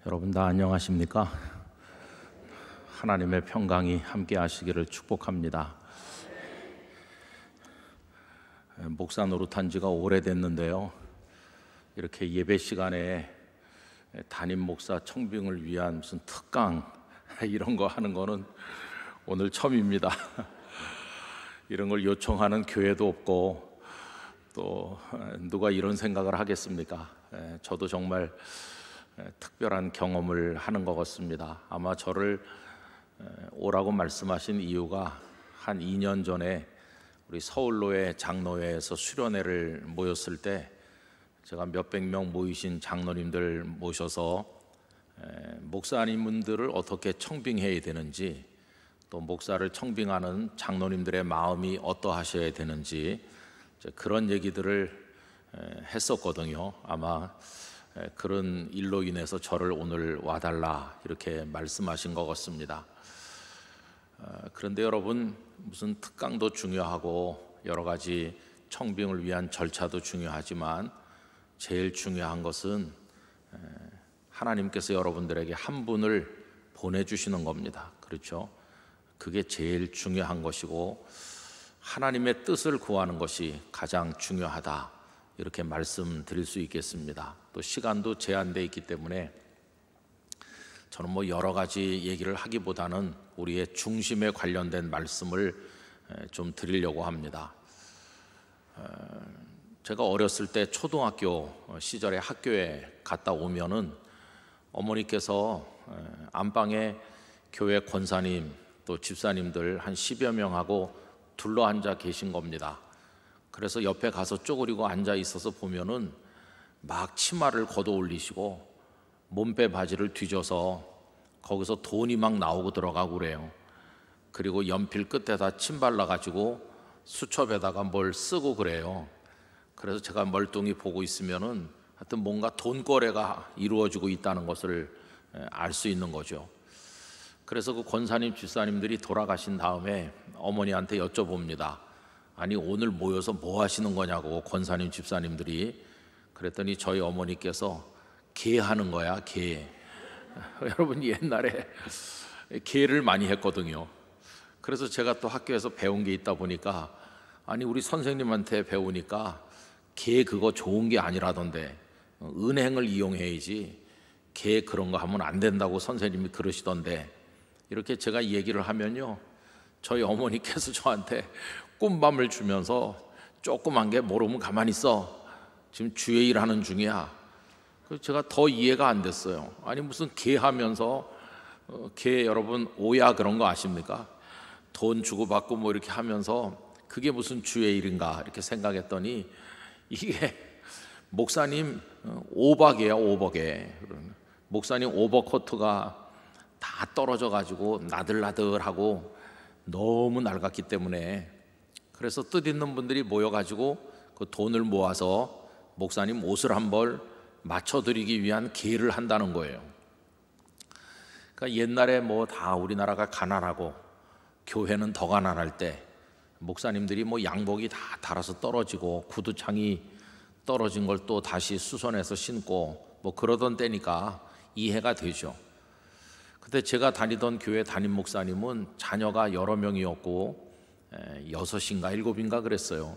여러분 다 안녕하십니까? 하나님의 평강이 함께 하시기를 축복합니다. 목사 노릇한 지가 오래됐는데요, 이렇게 예배 시간에 담임 목사 청빙을 위한 무슨 특강 이런 거 하는 거는 오늘 처음입니다. 이런 걸 요청하는 교회도 없고 또 누가 이런 생각을 하겠습니까? 저도 정말 특별한 경험을 하는 것 같습니다. 아마 저를 오라고 말씀하신 이유가 한 2년 전에 우리 서울로의 장로회에서 수련회를 모였을 때 제가 몇백 명 모이신 장로님들 모셔서 목사님들을 어떻게 청빙해야 되는지, 또 목사를 청빙하는 장로님들의 마음이 어떠하셔야 되는지 그런 얘기들을 했었거든요. 아마 그런 일로 인해서 저를 오늘 와달라 이렇게 말씀하신 것 같습니다. 그런데 여러분, 무슨 특강도 중요하고 여러 가지 청빙을 위한 절차도 중요하지만 제일 중요한 것은 하나님께서 여러분들에게 한 분을 보내주시는 겁니다. 그렇죠? 그게 제일 중요한 것이고 하나님의 뜻을 구하는 것이 가장 중요하다, 이렇게 말씀드릴 수 있겠습니다. 또 시간도 제한되어 있기 때문에 저는 여러 가지 얘기를 하기보다는 우리의 중심에 관련된 말씀을 좀 드리려고 합니다. 제가 어렸을 때 초등학교 시절에 학교에 갔다 오면은 어머니께서 안방에 교회 권사님 또 집사님들 한 10여 명하고 둘러 앉아 계신 겁니다. 그래서 옆에 가서 쪼그리고 앉아 있어서 보면은 막 치마를 걷어 올리시고 몸빼 바지를 뒤져서 거기서 돈이 막 나오고 들어가고 그래요. 그리고 연필 끝에다 침 발라가지고 수첩에다가 뭘 쓰고 그래요. 그래서 제가 멀뚱히 보고 있으면은 하여튼 뭔가 돈거래가 이루어지고 있다는 것을 알 수 있는 거죠. 그래서 그 권사님 집사님들이 돌아가신 다음에 어머니한테 여쭤봅니다. 아니, 오늘 모여서 뭐 하시는 거냐고, 권사님 집사님들이. 그랬더니 저희 어머니께서 개 하는 거야, 개. 여러분, 옛날에 개를 많이 했거든요. 그래서 제가 또 학교에서 배운 게 있다 보니까, 아니, 우리 선생님한테 배우니까 개 그거 좋은 게 아니라던데 은행을 이용해야지 개 그런 거 하면 안 된다고 선생님이 그러시던데, 이렇게 제가 얘기를 하면요, 저희 어머니께서 저한테 꽃밤을 주면서 조그만 게 모르면 가만히 있어, 지금 주의 일 하는 중이야. 그래서 제가 더 이해가 안 됐어요. 아니, 무슨 개 하면서 개, 여러분 오야 그런 거 아십니까? 돈 주고받고 뭐 이렇게 하면서 그게 무슨 주의 일인가 이렇게 생각했더니 이게 목사님 오박이에요, 오박에. 목사님 오버코트가 다 떨어져 가지고 나들나들하고 너무 낡았기 때문에, 그래서 뜻있는 분들이 모여가지고 그 돈을 모아서 목사님 옷을 한 벌 맞춰드리기 위한 기회를 한다는 거예요. 그러니까 옛날에 다 우리나라가 가난하고 교회는 더 가난할 때 목사님들이 양복이 다 닳아서 떨어지고 구두창이 떨어진 걸 또 다시 수선해서 신고 그러던 때니까 이해가 되죠. 그때 제가 다니던 교회 담임 목사님은 자녀가 여러 명이었고 6인가 7인가 그랬어요.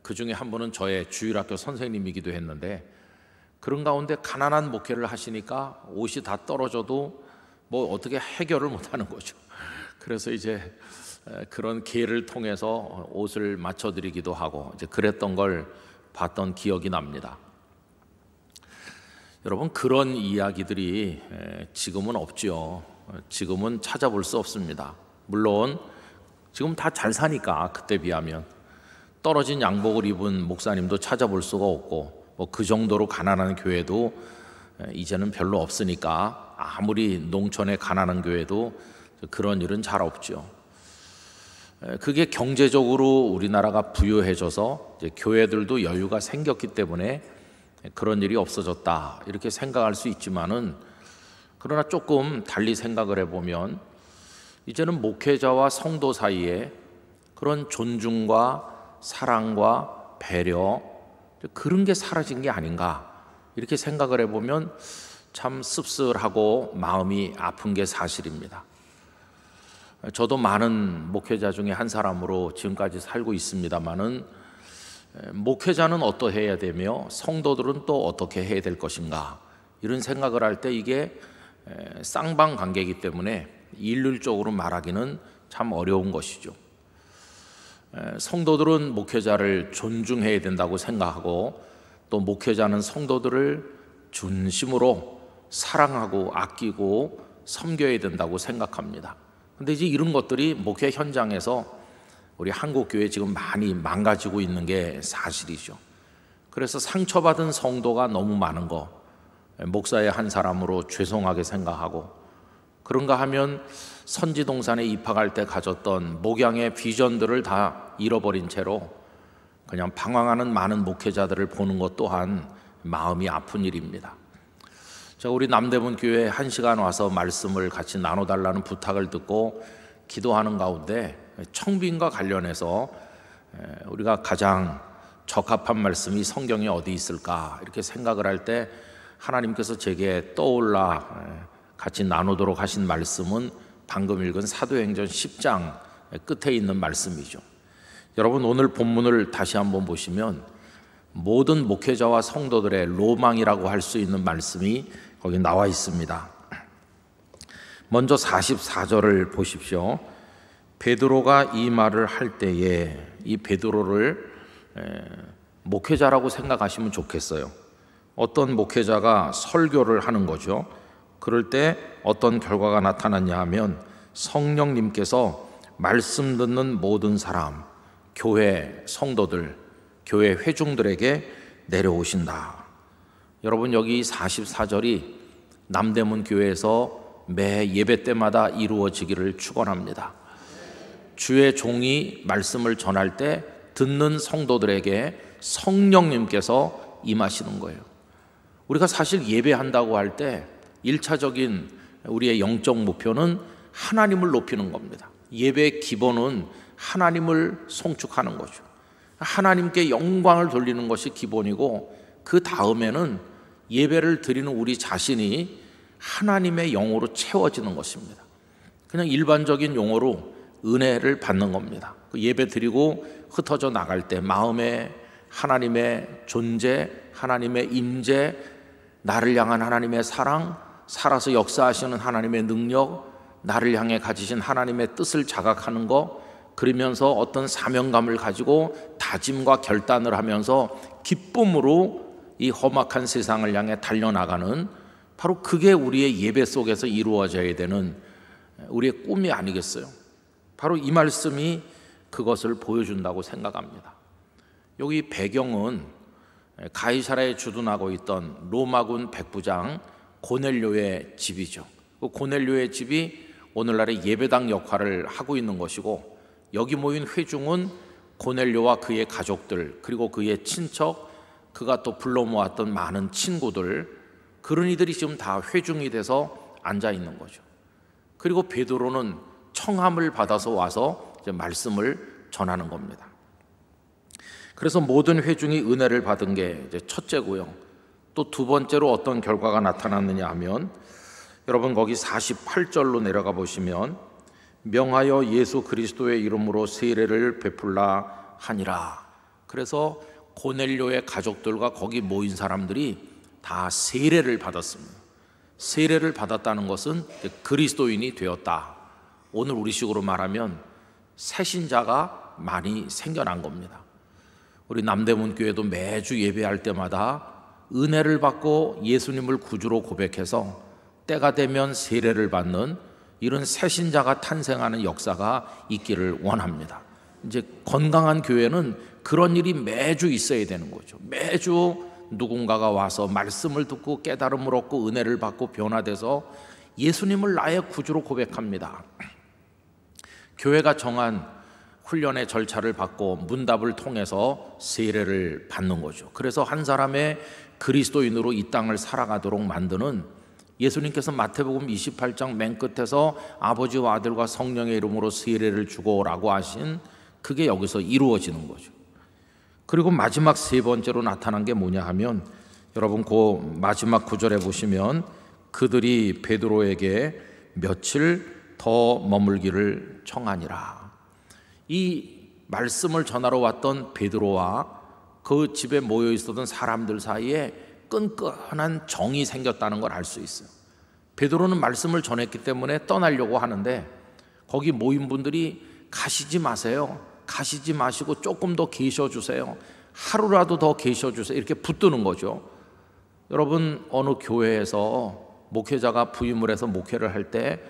그 중에 한 분은 저의 주일학교 선생님이기도 했는데, 그런 가운데 가난한 목회를 하시니까 옷이 다 떨어져도 어떻게 해결을 못하는 거죠. 그래서 이제 그런 기회를 통해서 옷을 맞춰드리기도 하고 이제 그랬던 걸 봤던 기억이 납니다. 여러분, 그런 이야기들이 지금은 없죠. 지금은 찾아볼 수 없습니다. 물론 지금 다 잘 사니까 그때 비하면 떨어진 양복을 입은 목사님도 찾아볼 수가 없고 그 정도로 가난한 교회도 이제는 별로 없으니까 아무리 농촌에 가난한 교회도 그런 일은 잘 없죠. 그게 경제적으로 우리나라가 부유해져서 이제 교회들도 여유가 생겼기 때문에 그런 일이 없어졌다 이렇게 생각할 수 있지만은, 그러나 조금 달리 생각을 해보면 이제는 목회자와 성도 사이에 그런 존중과 사랑과 배려, 그런 게 사라진 게 아닌가 이렇게 생각을 해보면 참 씁쓸하고 마음이 아픈 게 사실입니다. 저도 많은 목회자 중에 한 사람으로 지금까지 살고 있습니다마는 목회자는 어떠해야 되며 성도들은 또 어떻게 해야 될 것인가, 이런 생각을 할 때 이게 쌍방관계이기 때문에 일률적으로 말하기는 참 어려운 것이죠. 성도들은 목회자를 존중해야 된다고 생각하고, 또 목회자는 성도들을 중심으로 사랑하고 아끼고 섬겨야 된다고 생각합니다. 근데 이제 이런 것들이 목회 현장에서 우리 한국교회 지금 많이 망가지고 있는 게 사실이죠. 그래서 상처받은 성도가 너무 많은 거, 목사의 한 사람으로 죄송하게 생각하고, 그런가 하면 선지동산에 입학할 때 가졌던 목양의 비전들을 다 잃어버린 채로 그냥 방황하는 많은 목회자들을 보는 것 또한 마음이 아픈 일입니다. 제가 우리 남대문 교회에 1시간 와서 말씀을 같이 나눠달라는 부탁을 듣고 기도하는 가운데 청빙과 관련해서 우리가 가장 적합한 말씀이 성경에 어디 있을까 이렇게 생각을 할 때 하나님께서 제게 떠올라 같이 나누도록 하신 말씀은 방금 읽은 사도행전 10장 끝에 있는 말씀이죠. 여러분, 오늘 본문을 다시 한번 보시면 모든 목회자와 성도들의 로망이라고 할 수 있는 말씀이 거기 나와 있습니다. 먼저 44절을 보십시오. 베드로가 이 말을 할 때에, 이 베드로를 목회자라고 생각하시면 좋겠어요. 어떤 목회자가 설교를 하는 거죠. 그럴 때 어떤 결과가 나타났냐 하면 성령님께서 말씀 듣는 모든 사람, 교회 성도들, 교회 회중들에게 내려오신다. 여러분, 여기 44절이 남대문 교회에서 매 예배 때마다 이루어지기를 축원합니다. 주의 종이 말씀을 전할 때 듣는 성도들에게 성령님께서 임하시는 거예요. 우리가 사실 예배한다고 할 때 1차적인 우리의 영적 목표는 하나님을 높이는 겁니다. 예배의 기본은 하나님을 송축하는 거죠. 하나님께 영광을 돌리는 것이 기본이고, 그 다음에는 예배를 드리는 우리 자신이 하나님의 영으로 채워지는 것입니다. 그냥 일반적인 용어로 은혜를 받는 겁니다. 그 예배 드리고 흩어져 나갈 때 마음에 하나님의 존재, 하나님의 임재, 나를 향한 하나님의 사랑, 살아서 역사하시는 하나님의 능력, 나를 향해 가지신 하나님의 뜻을 자각하는 것, 그러면서 어떤 사명감을 가지고 다짐과 결단을 하면서 기쁨으로 이 험악한 세상을 향해 달려나가는, 바로 그게 우리의 예배 속에서 이루어져야 되는 우리의 꿈이 아니겠어요? 바로 이 말씀이 그것을 보여준다고 생각합니다. 여기 배경은 가이사라에 주둔하고 있던 로마군 백부장 고넬료의 집이죠. 그 고넬료의 집이 오늘날의 예배당 역할을 하고 있는 것이고, 여기 모인 회중은 고넬료와 그의 가족들, 그리고 그의 친척, 그가 또 불러 모았던 많은 친구들, 그런 이들이 지금 다 회중이 돼서 앉아 있는 거죠. 그리고 베드로는 청함을 받아서 와서 이제 말씀을 전하는 겁니다. 그래서 모든 회중이 은혜를 받은 게 이제 첫째고요. 또 두 번째로 어떤 결과가 나타났느냐 하면, 여러분 거기 48절로 내려가 보시면 명하여 예수 그리스도의 이름으로 세례를 베풀라 하니라. 그래서 고넬료의 가족들과 거기 모인 사람들이 다 세례를 받았습니다. 세례를 받았다는 것은 그리스도인이 되었다. 오늘 우리식으로 말하면 새신자가 많이 생겨난 겁니다. 우리 남대문 교회도 매주 예배할 때마다 은혜를 받고 예수님을 구주로 고백해서 때가 되면 세례를 받는 이런 새신자가 탄생하는 역사가 있기를 원합니다. 이제 건강한 교회는 그런 일이 매주 있어야 되는 거죠. 매주 누군가가 와서 말씀을 듣고 깨달음을 얻고 은혜를 받고 변화돼서 예수님을 나의 구주로 고백합니다. 교회가 정한 훈련의 절차를 받고 문답을 통해서 세례를 받는 거죠. 그래서 한 사람의 그리스도인으로 이 땅을 살아가도록 만드는, 예수님께서 마태복음 28장 맨 끝에서 아버지와 아들과 성령의 이름으로 세례를 주고라고 하신 그게 여기서 이루어지는 거죠. 그리고 마지막 세 번째로 나타난 게 뭐냐 하면, 여러분 그 마지막 구절에 보시면 그들이 베드로에게 며칠 더 머물기를 청하니라. 이 말씀을 전하러 왔던 베드로와 그 집에 모여 있었던 사람들 사이에 끈끈한 정이 생겼다는 걸 알 수 있어요. 베드로는 말씀을 전했기 때문에 떠나려고 하는데 거기 모인 분들이 가시지 마세요, 가시지 마시고 조금 더 계셔주세요, 하루라도 더 계셔주세요, 이렇게 붙드는 거죠. 여러분, 어느 교회에서 목회자가 부임을 해서 목회를 할 때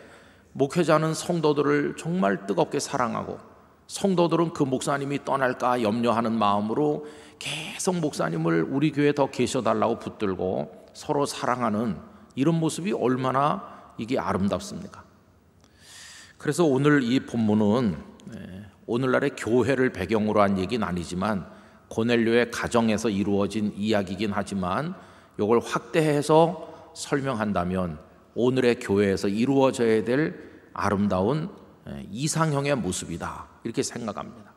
목회자는 성도들을 정말 뜨겁게 사랑하고 성도들은 그 목사님이 떠날까 염려하는 마음으로 계속 목사님을 우리 교회에 더 계셔달라고 붙들고 서로 사랑하는 이런 모습이 얼마나 이게 아름답습니까? 그래서 오늘 이 본문은 오늘날의 교회를 배경으로 한 얘기는 아니지만 고넬료의 가정에서 이루어진 이야기이긴 하지만 이걸 확대해서 설명한다면 오늘의 교회에서 이루어져야 될 아름다운 이상형의 모습이다, 이렇게 생각합니다.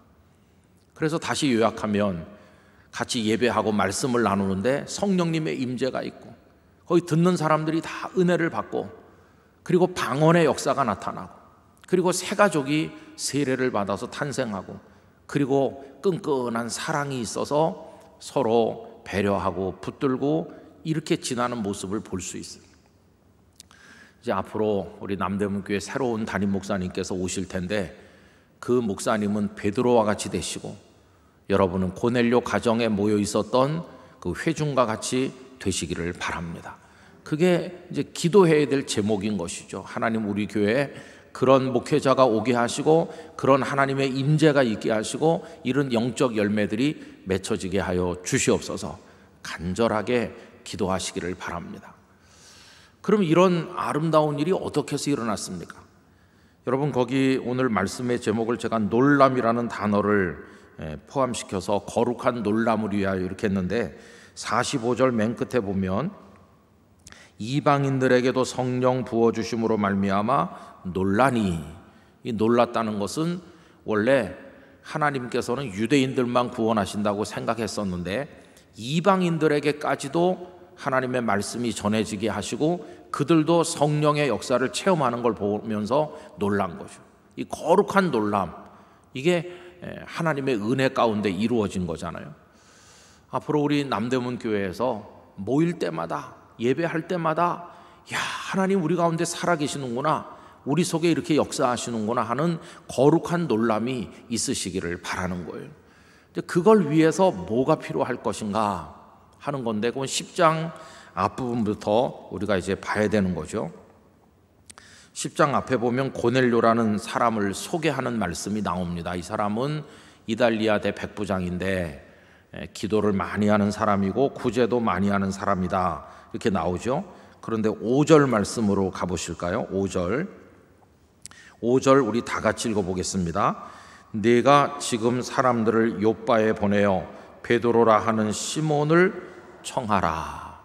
그래서 다시 요약하면 같이 예배하고 말씀을 나누는데 성령님의 임재가 있고 거기 듣는 사람들이 다 은혜를 받고 그리고 방언의 역사가 나타나고 그리고 새 가족이 세례를 받아서 탄생하고 그리고 끈끈한 사랑이 있어서 서로 배려하고 붙들고 이렇게 지나는 모습을 볼 수 있어요. 이제 앞으로 우리 남대문교회 새로운 담임 목사님께서 오실 텐데 그 목사님은 베드로와 같이 되시고 여러분은 고넬료 가정에 모여 있었던 그 회중과 같이 되시기를 바랍니다. 그게 이제 기도해야 될 제목인 것이죠. 하나님, 우리 교회에 그런 목회자가 오게 하시고 그런 하나님의 임재가 있게 하시고 이런 영적 열매들이 맺혀지게 하여 주시옵소서 간절하게 기도하시기를 바랍니다. 그럼 이런 아름다운 일이 어떻게 해서 일어났습니까? 여러분, 거기 오늘 말씀의 제목을 제가 놀람이라는 단어를 포함시켜서 거룩한 놀람을 위하여 이렇게 했는데 45절 맨 끝에 보면 이방인들에게도 성령 부어주심으로 말미암아 놀라니, 이 놀랐다는 것은 원래 하나님께서는 유대인들만 구원하신다고 생각했었는데 이방인들에게까지도 하나님의 말씀이 전해지게 하시고 그들도 성령의 역사를 체험하는 걸 보면서 놀란 거죠. 이 거룩한 놀람, 이게 하나님의 은혜 가운데 이루어진 거잖아요. 앞으로 우리 남대문 교회에서 모일 때마다 예배할 때마다 야, 하나님 우리 가운데 살아계시는구나, 우리 속에 이렇게 역사하시는구나 하는 거룩한 놀람이 있으시기를 바라는 거예요. 그걸 위해서 뭐가 필요할 것인가 하는 건데 그건 10장 앞부분부터 우리가 이제 봐야 되는 거죠. 10장 앞에 보면 고넬료라는 사람을 소개하는 말씀이 나옵니다. 이 사람은 이달리아 대 백부장인데 기도를 많이 하는 사람이고 구제도 많이 하는 사람이다, 이렇게 나오죠. 그런데 5절 말씀으로 가보실까요? 5절 우리 다 같이 읽어보겠습니다. 네가 지금 사람들을 요빠에 보내어 베드로라 하는 시몬을 청하라.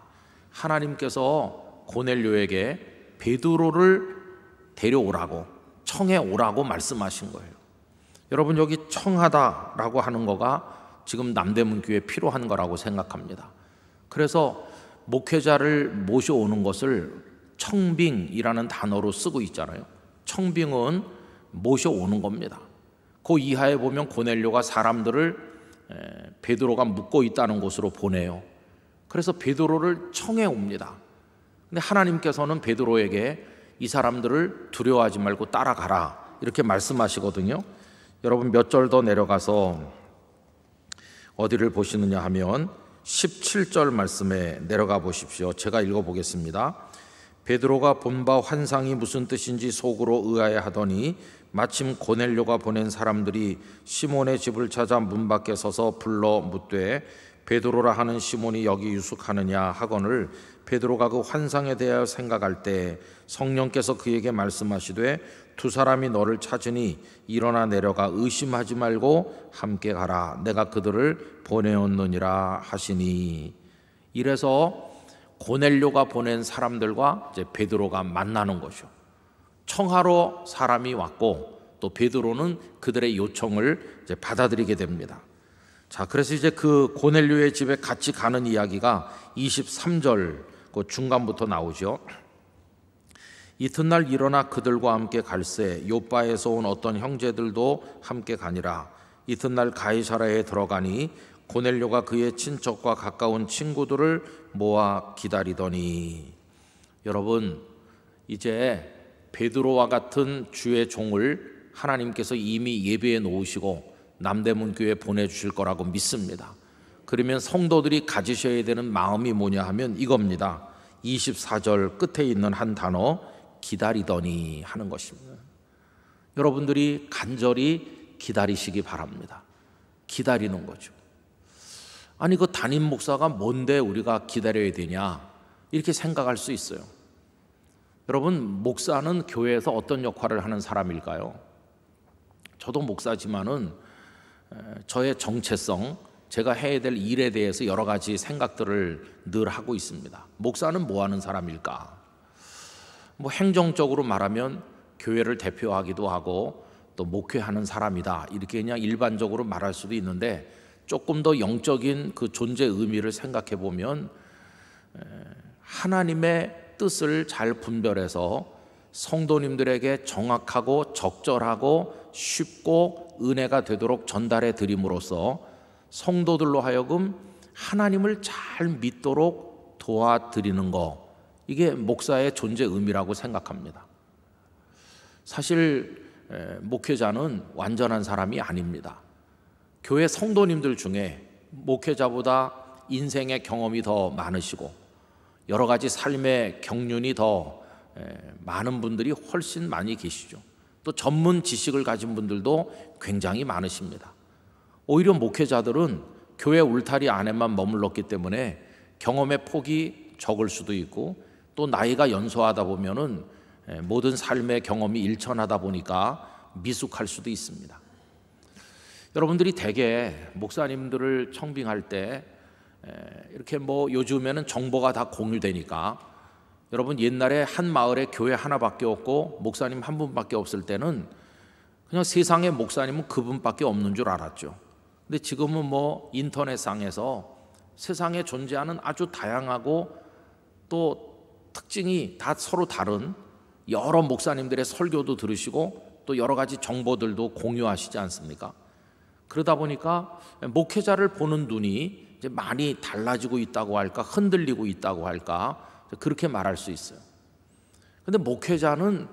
하나님께서 고넬료에게 베드로를 데려오라고, 청해 오라고 말씀하신 거예요. 여러분, 여기 청하다라고 하는 거가 지금 남대문 교회에 필요한 거라고 생각합니다. 그래서 목회자를 모셔오는 것을 청빙이라는 단어로 쓰고 있잖아요. 청빙은 모셔오는 겁니다. 그 이하에 보면 고넬료가 사람들을 베드로가 묵고 있다는 곳으로 보내요. 그래서 베드로를 청해 옵니다. 근데 하나님께서는 베드로에게 이 사람들을 두려워하지 말고 따라가라, 이렇게 말씀하시거든요. 여러분, 몇 절 더 내려가서 어디를 보시느냐 하면 17절 말씀에 내려가 보십시오. 제가 읽어보겠습니다. 베드로가 본 바 환상이 무슨 뜻인지 속으로 의아해하더니 마침 고넬료가 보낸 사람들이 시몬의 집을 찾아 문 밖에 서서 불러 묻되 베드로라 하는 시몬이 여기 유숙하느냐 하거늘 베드로가 그 환상에 대하여 생각할 때 성령께서 그에게 말씀하시되 두 사람이 너를 찾으니 일어나 내려가 의심하지 말고 함께 가라. 내가 그들을 보내었느니라 하시니. 이래서 고넬료가 보낸 사람들과 이제 베드로가 만나는 거죠. 청하러 사람이 왔고 또 베드로는 그들의 요청을 이제 받아들이게 됩니다. 자, 그래서 이제 그 고넬료의 집에 같이 가는 이야기가 23절 그 중간부터 나오죠. 이튿날 일어나 그들과 함께 갈새 요바에서 온 어떤 형제들도 함께 가니라. 이튿날 가이사랴에 들어가니 고넬료가 그의 친척과 가까운 친구들을 모아 기다리더니. 여러분, 이제 베드로와 같은 주의 종을 하나님께서 이미 예비해 놓으시고 남대문 교회에 보내주실 거라고 믿습니다. 그러면 성도들이 가지셔야 되는 마음이 뭐냐 하면 이겁니다. 24절 끝에 있는 한 단어, 기다리더니 하는 것입니다. 여러분들이 간절히 기다리시기 바랍니다. 기다리는 거죠. 아니, 그 담임 목사가 뭔데 우리가 기다려야 되냐, 이렇게 생각할 수 있어요. 여러분, 목사는 교회에서 어떤 역할을 하는 사람일까요? 저도 목사지만은 저의 정체성, 제가 해야 될 일에 대해서 여러 가지 생각들을 늘 하고 있습니다. 목사는 뭐 하는 사람일까? 행정적으로 말하면 교회를 대표하기도 하고 또 목회하는 사람이다, 이렇게 그냥 일반적으로 말할 수도 있는데, 조금 더 영적인 그 존재 의미를 생각해 보면 하나님의 뜻을 잘 분별해서 성도님들에게 정확하고 적절하고 쉽고 은혜가 되도록 전달해 드림으로써 성도들로 하여금 하나님을 잘 믿도록 도와드리는 거, 이게 목사의 존재 의미라고 생각합니다. 사실 목회자는 완전한 사람이 아닙니다. 교회 성도님들 중에 목회자보다 인생의 경험이 더 많으시고 여러 가지 삶의 경륜이 더 많은 분들이 훨씬 많이 계시죠. 또 전문 지식을 가진 분들도 굉장히 많으십니다. 오히려 목회자들은 교회 울타리 안에만 머물렀기 때문에 경험의 폭이 적을 수도 있고, 또 나이가 연소하다 보면은 모든 삶의 경험이 일천하다 보니까 미숙할 수도 있습니다. 여러분들이 대개 목사님들을 청빙할 때 이렇게 요즘에는 정보가 다 공유되니까, 여러분 옛날에 한 마을에 교회 하나밖에 없고 목사님 한 분밖에 없을 때는 그냥 세상에 목사님은 그분밖에 없는 줄 알았죠. 근데 지금은 인터넷상에서 세상에 존재하는 아주 다양하고 또 특징이 다 서로 다른 여러 목사님들의 설교도 들으시고 또 여러 가지 정보들도 공유하시지 않습니까? 그러다 보니까 목회자를 보는 눈이 이제 많이 달라지고 있다고 할까, 흔들리고 있다고 할까, 그렇게 말할 수 있어요. 근데 목회자는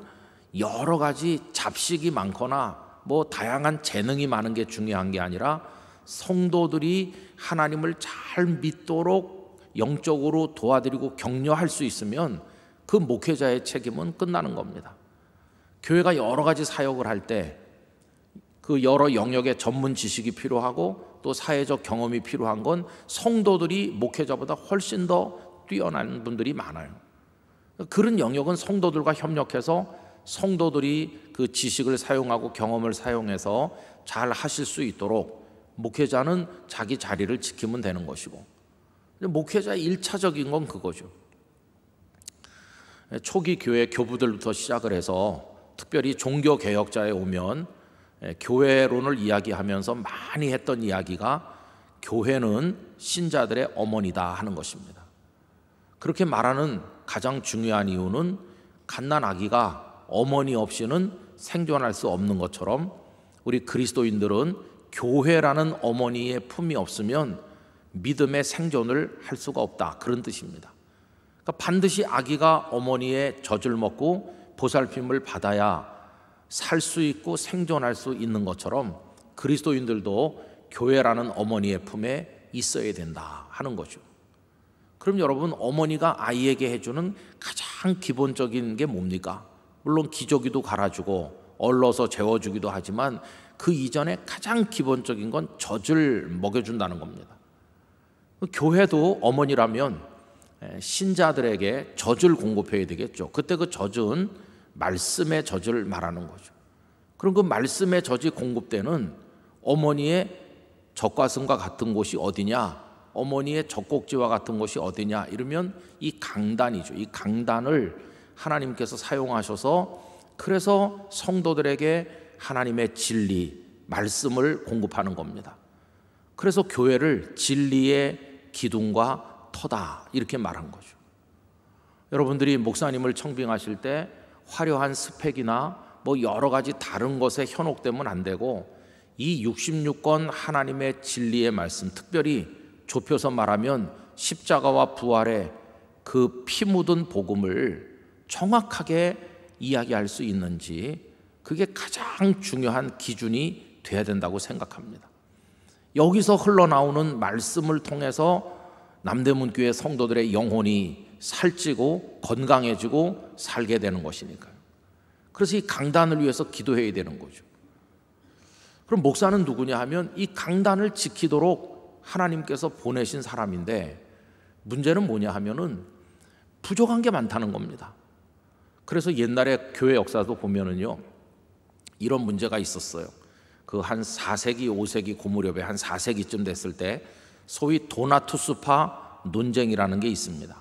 여러 가지 잡식이 많거나 다양한 재능이 많은 게 중요한 게 아니라 성도들이 하나님을 잘 믿도록 영적으로 도와드리고 격려할 수 있으면 그 목회자의 책임은 끝나는 겁니다. 교회가 여러 가지 사역을 할 때 그 여러 영역의 전문 지식이 필요하고 또 사회적 경험이 필요한 건 성도들이 목회자보다 훨씬 더 뛰어난 분들이 많아요. 그런 영역은 성도들과 협력해서 성도들이 그 지식을 사용하고 경험을 사용해서 잘 하실 수 있도록 목회자는 자기 자리를 지키면 되는 것이고, 목회자의 1차적인 건 그거죠. 초기 교회 교부들부터 시작을 해서 특별히 종교개혁자에 오면 교회론을 이야기하면서 많이 했던 이야기가 교회는 신자들의 어머니다 하는 것입니다. 그렇게 말하는 가장 중요한 이유는 갓난아기가 어머니 없이는 생존할 수 없는 것처럼 우리 그리스도인들은 교회라는 어머니의 품이 없으면 믿음의 생존을 할 수가 없다, 그런 뜻입니다. 그러니까 반드시 아기가 어머니의 젖을 먹고 보살핌을 받아야 살 수 있고 생존할 수 있는 것처럼 그리스도인들도 교회라는 어머니의 품에 있어야 된다 하는 거죠. 그럼 여러분, 어머니가 아이에게 해주는 가장 기본적인 게 뭡니까? 물론 기저귀도 갈아주고 얼러서 재워주기도 하지만 그 이전에 가장 기본적인 건 젖을 먹여준다는 겁니다. 교회도 어머니라면 신자들에게 젖을 공급해야 되겠죠. 그때 그 젖은 말씀의 젖을 말하는 거죠. 그럼 그 말씀의 젖이 공급되는 어머니의 젖가슴과 같은 곳이 어디냐, 어머니의 젖꼭지와 같은 곳이 어디냐, 이러면 이 강단이죠. 이 강단을 하나님께서 사용하셔서 그래서 성도들에게 하나님의 진리, 말씀을 공급하는 겁니다. 그래서 교회를 진리의 기둥과 터다, 이렇게 말한 거죠. 여러분들이 목사님을 청빙하실 때 화려한 스펙이나 뭐 여러 가지 다른 것에 현혹되면 안 되고, 이 66권 하나님의 진리의 말씀, 특별히 좁혀서 말하면 십자가와 부활의 그 피 묻은 복음을 정확하게 이야기할 수 있는지, 그게 가장 중요한 기준이 돼야 된다고 생각합니다. 여기서 흘러나오는 말씀을 통해서 남대문 교회 성도들의 영혼이 살찌고 건강해지고 살게 되는 것이니까요. 그래서 이 강단을 위해서 기도해야 되는 거죠. 그럼 목사는 누구냐 하면 이 강단을 지키도록 하나님께서 보내신 사람인데, 문제는 뭐냐 하면은 부족한 게 많다는 겁니다. 그래서 옛날에 교회 역사도 보면은요, 이런 문제가 있었어요. 그 한 4세기, 5세기 그 무렵에 한 4세기쯤 됐을 때 소위 도나투스파 논쟁이라는 게 있습니다.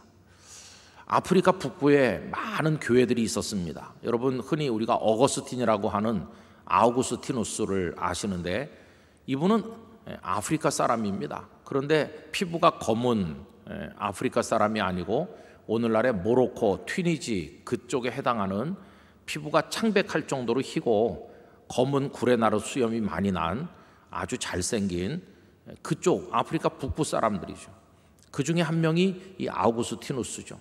아프리카 북부에 많은 교회들이 있었습니다. 여러분, 흔히 우리가 어거스틴이라고 하는 아우구스티누스를 아시는데, 이분은 아프리카 사람입니다. 그런데 피부가 검은 아프리카 사람이 아니고 오늘날의 모로코, 튀니지 그쪽에 해당하는 피부가 창백할 정도로 희고 검은 구레나루 수염이 많이 난 아주 잘생긴 그쪽 아프리카 북부 사람들이죠. 그 중에 한 명이 이 아우구스티누스죠.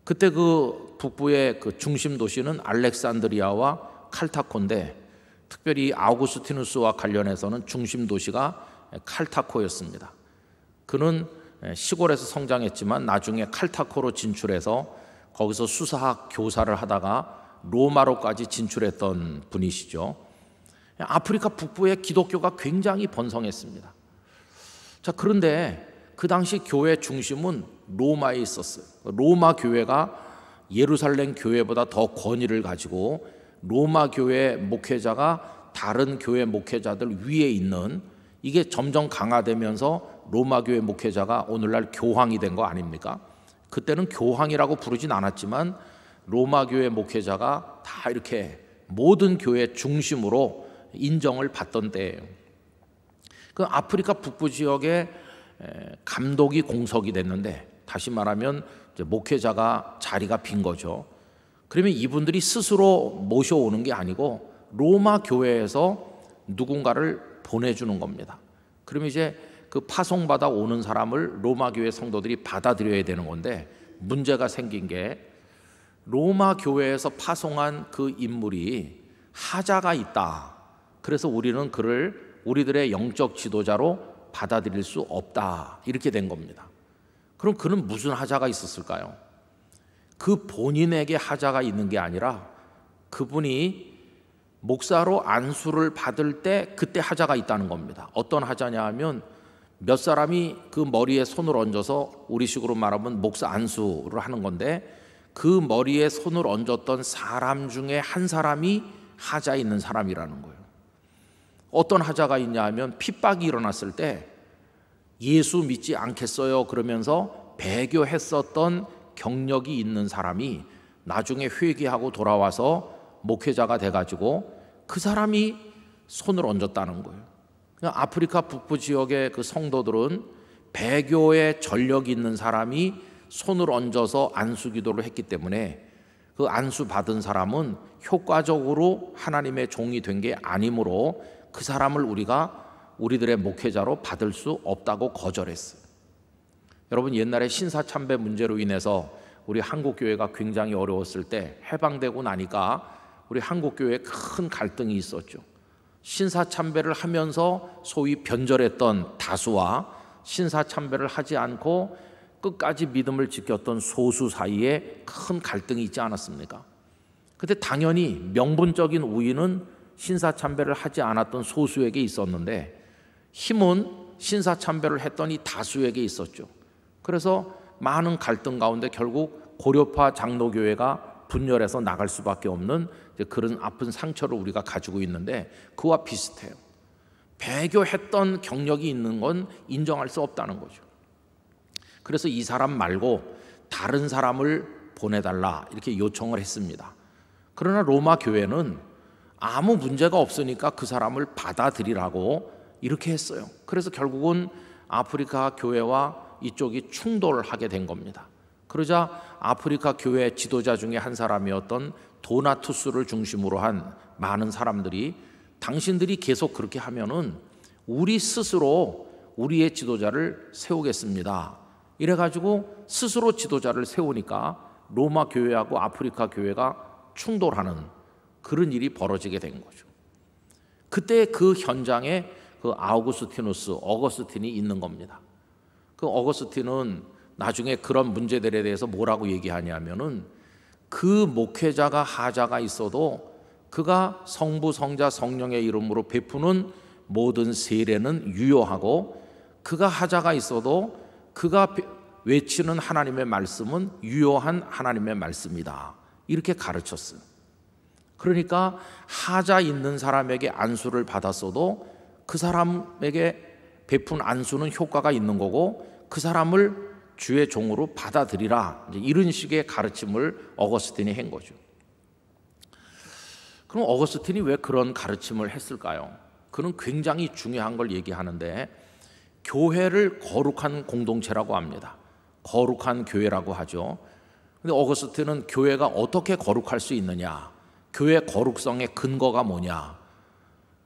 그때 그 북부의 그 중심 도시는 알렉산드리아와 칼타코인데, 특별히 아우구스티누스와 관련해서는 중심 도시가 칼타코였습니다. 그는 시골에서 성장했지만 나중에 칼타코로 진출해서 거기서 수사학 교사를 하다가 로마로까지 진출했던 분이시죠. 아프리카 북부의 기독교가 굉장히 번성했습니다. 자, 그런데 그 당시 교회 중심은 로마에 있었어요. 로마 교회가 예루살렘 교회보다 더 권위를 가지고 로마 교회 목회자가 다른 교회 목회자들 위에 있는, 이게 점점 강화되면서 로마 교회 목회자가 오늘날 교황이 된 거 아닙니까? 그때는 교황이라고 부르진 않았지만 로마 교회 목회자가 다 이렇게 모든 교회 중심으로 인정을 받던 때예요. 그 아프리카 북부 지역에 감독이 공석이 됐는데, 다시 말하면 이제 목회자가 자리가 빈 거죠. 그러면 이분들이 스스로 모셔오는 게 아니고 로마 교회에서 누군가를 보내주는 겁니다. 그러면 이제 그 파송받아 오는 사람을 로마 교회 성도들이 받아들여야 되는 건데, 문제가 생긴 게 로마 교회에서 파송한 그 인물이 하자가 있다. 그래서 우리는 그를 우리들의 영적 지도자로 받아들일 수 없다. 이렇게 된 겁니다. 그럼 그는 무슨 하자가 있었을까요? 그 본인에게 하자가 있는 게 아니라 그분이 목사로 안수를 받을 때 그때 하자가 있다는 겁니다. 어떤 하자냐 하면 몇 사람이 그 머리에 손을 얹어서 우리식으로 말하면 목사 안수를 하는 건데, 그 머리에 손을 얹었던 사람 중에 한 사람이 하자 있는 사람이라는 거예요. 어떤 하자가 있냐 하면 핍박이 일어났을 때 예수 믿지 않겠어요 그러면서 배교했었던 경력이 있는 사람이 나중에 회개하고 돌아와서 목회자가 돼가지고 그 사람이 손을 얹었다는 거예요. 아프리카 북부 지역의 그 성도들은 배교에 전력이 있는 사람이 손을 얹어서 안수 기도를 했기 때문에 그 안수 받은 사람은 효과적으로 하나님의 종이 된 게 아니므로 그 사람을 우리가 우리들의 목회자로 받을 수 없다고 거절했어요. 여러분, 옛날에 신사참배 문제로 인해서 우리 한국교회가 굉장히 어려웠을 때 해방되고 나니까 우리 한국교회에 큰 갈등이 있었죠. 신사참배를 하면서 소위 변절했던 다수와 신사참배를 하지 않고 끝까지 믿음을 지켰던 소수 사이에 큰 갈등이 있지 않았습니까? 근데 당연히 명분적인 우위는 신사참배를 하지 않았던 소수에게 있었는데 힘은 신사참배를 했던 이 다수에게 있었죠. 그래서 많은 갈등 가운데 결국 고려파 장로교회가 분열해서 나갈 수밖에 없는 그런 아픈 상처를 우리가 가지고 있는데, 그와 비슷해요. 배교했던 경력이 있는 건 인정할 수 없다는 거죠. 그래서 이 사람 말고 다른 사람을 보내달라 이렇게 요청을 했습니다. 그러나 로마 교회는 아무 문제가 없으니까 그 사람을 받아들이라고 이렇게 했어요. 그래서 결국은 아프리카 교회와 이쪽이 충돌을 하게 된 겁니다. 그러자 아프리카 교회 지도자 중에 한 사람이었던 도나투스를 중심으로 한 많은 사람들이 당신들이 계속 그렇게 하면은 우리 스스로 우리의 지도자를 세우겠습니다. 이래가지고 스스로 지도자를 세우니까 로마 교회하고 아프리카 교회가 충돌하는 그런 일이 벌어지게 된 거죠. 그때 그 현장에 그 어거스틴이 있는 겁니다. 그 어거스틴은 나중에 그런 문제들에 대해서 뭐라고 얘기하냐면은 그 목회자가 하자가 있어도 그가 성부, 성자, 성령의 이름으로 베푸는 모든 세례는 유효하고 그가 하자가 있어도 그가 외치는 하나님의 말씀은 유효한 하나님의 말씀이다. 이렇게 가르쳤어요. 그러니까 하자 있는 사람에게 안수를 받았어도 그 사람에게 베푼 안수는 효과가 있는 거고 그 사람을 주의 종으로 받아들이라, 이런 식의 가르침을 어거스틴이 한 거죠. 그럼 어거스틴이 왜 그런 가르침을 했을까요? 그는 굉장히 중요한 걸 얘기하는데 교회를 거룩한 공동체라고 합니다. 거룩한 교회라고 하죠. 근데 어거스틴은 교회가 어떻게 거룩할 수 있느냐, 교회 거룩성의 근거가 뭐냐,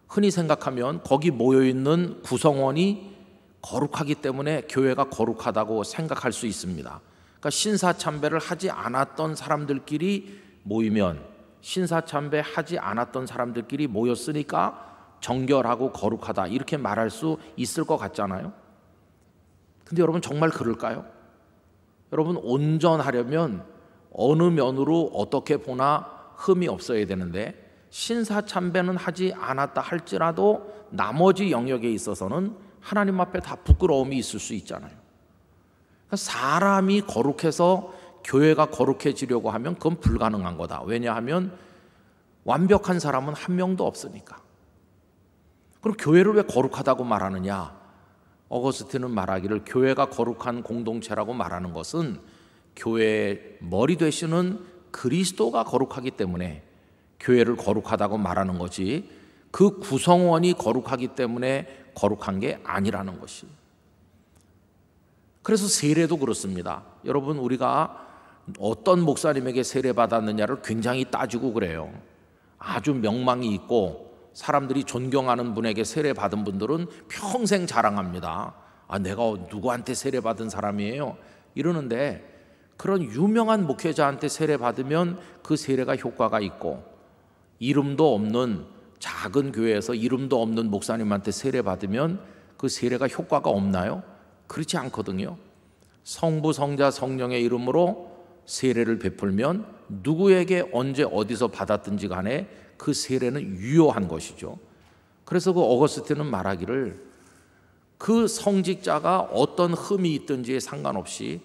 흔히 생각하면 거기 모여있는 구성원이 거룩하기 때문에 교회가 거룩하다고 생각할 수 있습니다. 그러니까 신사참배를 하지 않았던 사람들끼리 모이면, 신사참배 하지 않았던 사람들끼리 모였으니까 정결하고 거룩하다, 이렇게 말할 수 있을 것 같잖아요. 근데 여러분, 정말 그럴까요? 여러분, 온전하려면 어느 면으로 어떻게 보나 흠이 없어야 되는데, 신사참배는 하지 않았다 할지라도 나머지 영역에 있어서는 하나님 앞에 다 부끄러움이 있을 수 있잖아요. 그러니까 사람이 거룩해서 교회가 거룩해지려고 하면 그건 불가능한 거다. 왜냐하면 완벽한 사람은 한 명도 없으니까. 그럼 교회를 왜 거룩하다고 말하느냐? 어거스틴은 말하기를 교회가 거룩한 공동체라고 말하는 것은 교회의 머리 되시는 그리스도가 거룩하기 때문에 교회를 거룩하다고 말하는 거지, 그 구성원이 거룩하기 때문에 거룩한 게 아니라는 것이. 그래서 세례도 그렇습니다. 여러분, 우리가 어떤 목사님에게 세례받았느냐를 굉장히 따지고 그래요. 아주 명망이 있고 사람들이 존경하는 분에게 세례받은 분들은 평생 자랑합니다. 내가 누구한테 세례받은 사람이에요, 이러는데, 그런 유명한 목회자한테 세례받으면 그 세례가 효과가 있고, 이름도 없는 작은 교회에서 이름도 없는 목사님한테 세례받으면 그 세례가 효과가 없나요? 그렇지 않거든요. 성부, 성자, 성령의 이름으로 세례를 베풀면 누구에게 언제 어디서 받았든지 간에 그 세례는 유효한 것이죠. 그래서 그 어거스틴은 말하기를 그 성직자가 어떤 흠이 있든지에 상관없이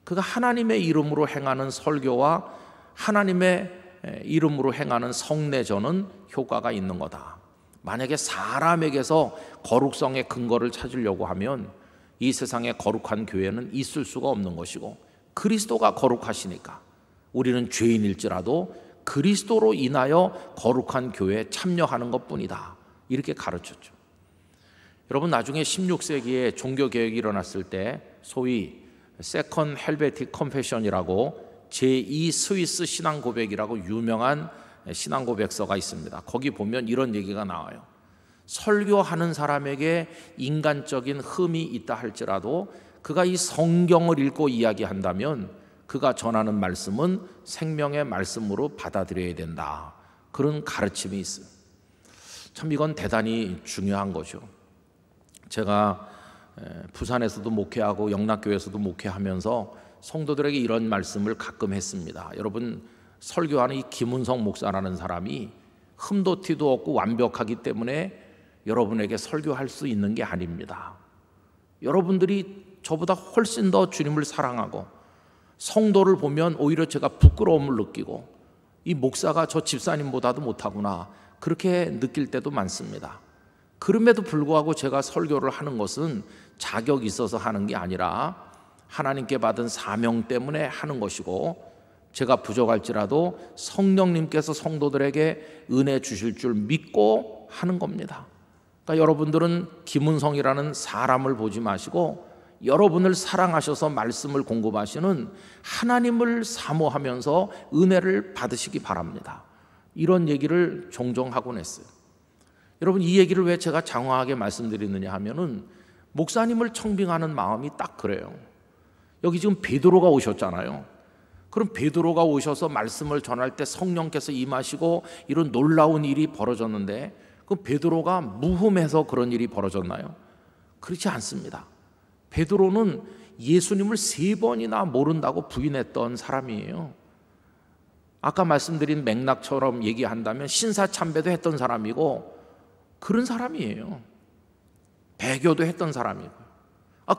그가 하나님의 이름으로 행하는 설교와 하나님의 이름으로 행하는 성례전은 효과가 있는 거다. 만약에 사람에게서 거룩성의 근거를 찾으려고 하면 이 세상에 거룩한 교회는 있을 수가 없는 것이고, 그리스도가 거룩하시니까 우리는 죄인일지라도 그리스도로 인하여 거룩한 교회에 참여하는 것뿐이다, 이렇게 가르쳤죠. 여러분, 나중에 16세기에 종교개혁이 일어났을 때 소위 세컨 헬베틱 컨페션이라고 제2 스위스 신앙고백이라고 유명한 신앙고백서가 있습니다. 거기 보면 이런 얘기가 나와요. 설교하는 사람에게 인간적인 흠이 있다 할지라도 그가 이 성경을 읽고 이야기한다면 그가 전하는 말씀은 생명의 말씀으로 받아들여야 된다, 그런 가르침이 있어요. 참 이건 대단히 중요한 거죠. 제가 부산에서도 목회하고 영락교회에서도 목회하면서 성도들에게 이런 말씀을 가끔 했습니다. 여러분, 설교하는 이 김은성 목사라는 사람이 흠도 티도 없고 완벽하기 때문에 여러분에게 설교할 수 있는 게 아닙니다. 여러분들이 저보다 훨씬 더 주님을 사랑하고 성도를 보면 오히려 제가 부끄러움을 느끼고, 이 목사가 저 집사님보다도 못하구나, 그렇게 느낄 때도 많습니다. 그럼에도 불구하고 제가 설교를 하는 것은 자격이 있어서 하는 게 아니라 하나님께 받은 사명 때문에 하는 것이고, 제가 부족할지라도 성령님께서 성도들에게 은혜 주실 줄 믿고 하는 겁니다. 그러니까 여러분들은 김은성이라는 사람을 보지 마시고 여러분을 사랑하셔서 말씀을 공급하시는 하나님을 사모하면서 은혜를 받으시기 바랍니다. 이런 얘기를 종종 하곤 했어요. 여러분, 이 얘기를 왜 제가 장황하게 말씀드리느냐 하면은 목사님을 청빙하는 마음이 딱 그래요. 여기 지금 베드로가 오셨잖아요. 그럼 베드로가 오셔서 말씀을 전할 때 성령께서 임하시고 이런 놀라운 일이 벌어졌는데, 그럼 베드로가 무흠해서 그런 일이 벌어졌나요? 그렇지 않습니다. 베드로는 예수님을 3번이나 모른다고 부인했던 사람이에요. 아까 말씀드린 맥락처럼 얘기한다면 신사참배도 했던 사람이고 그런 사람이에요. 배교도 했던 사람이고.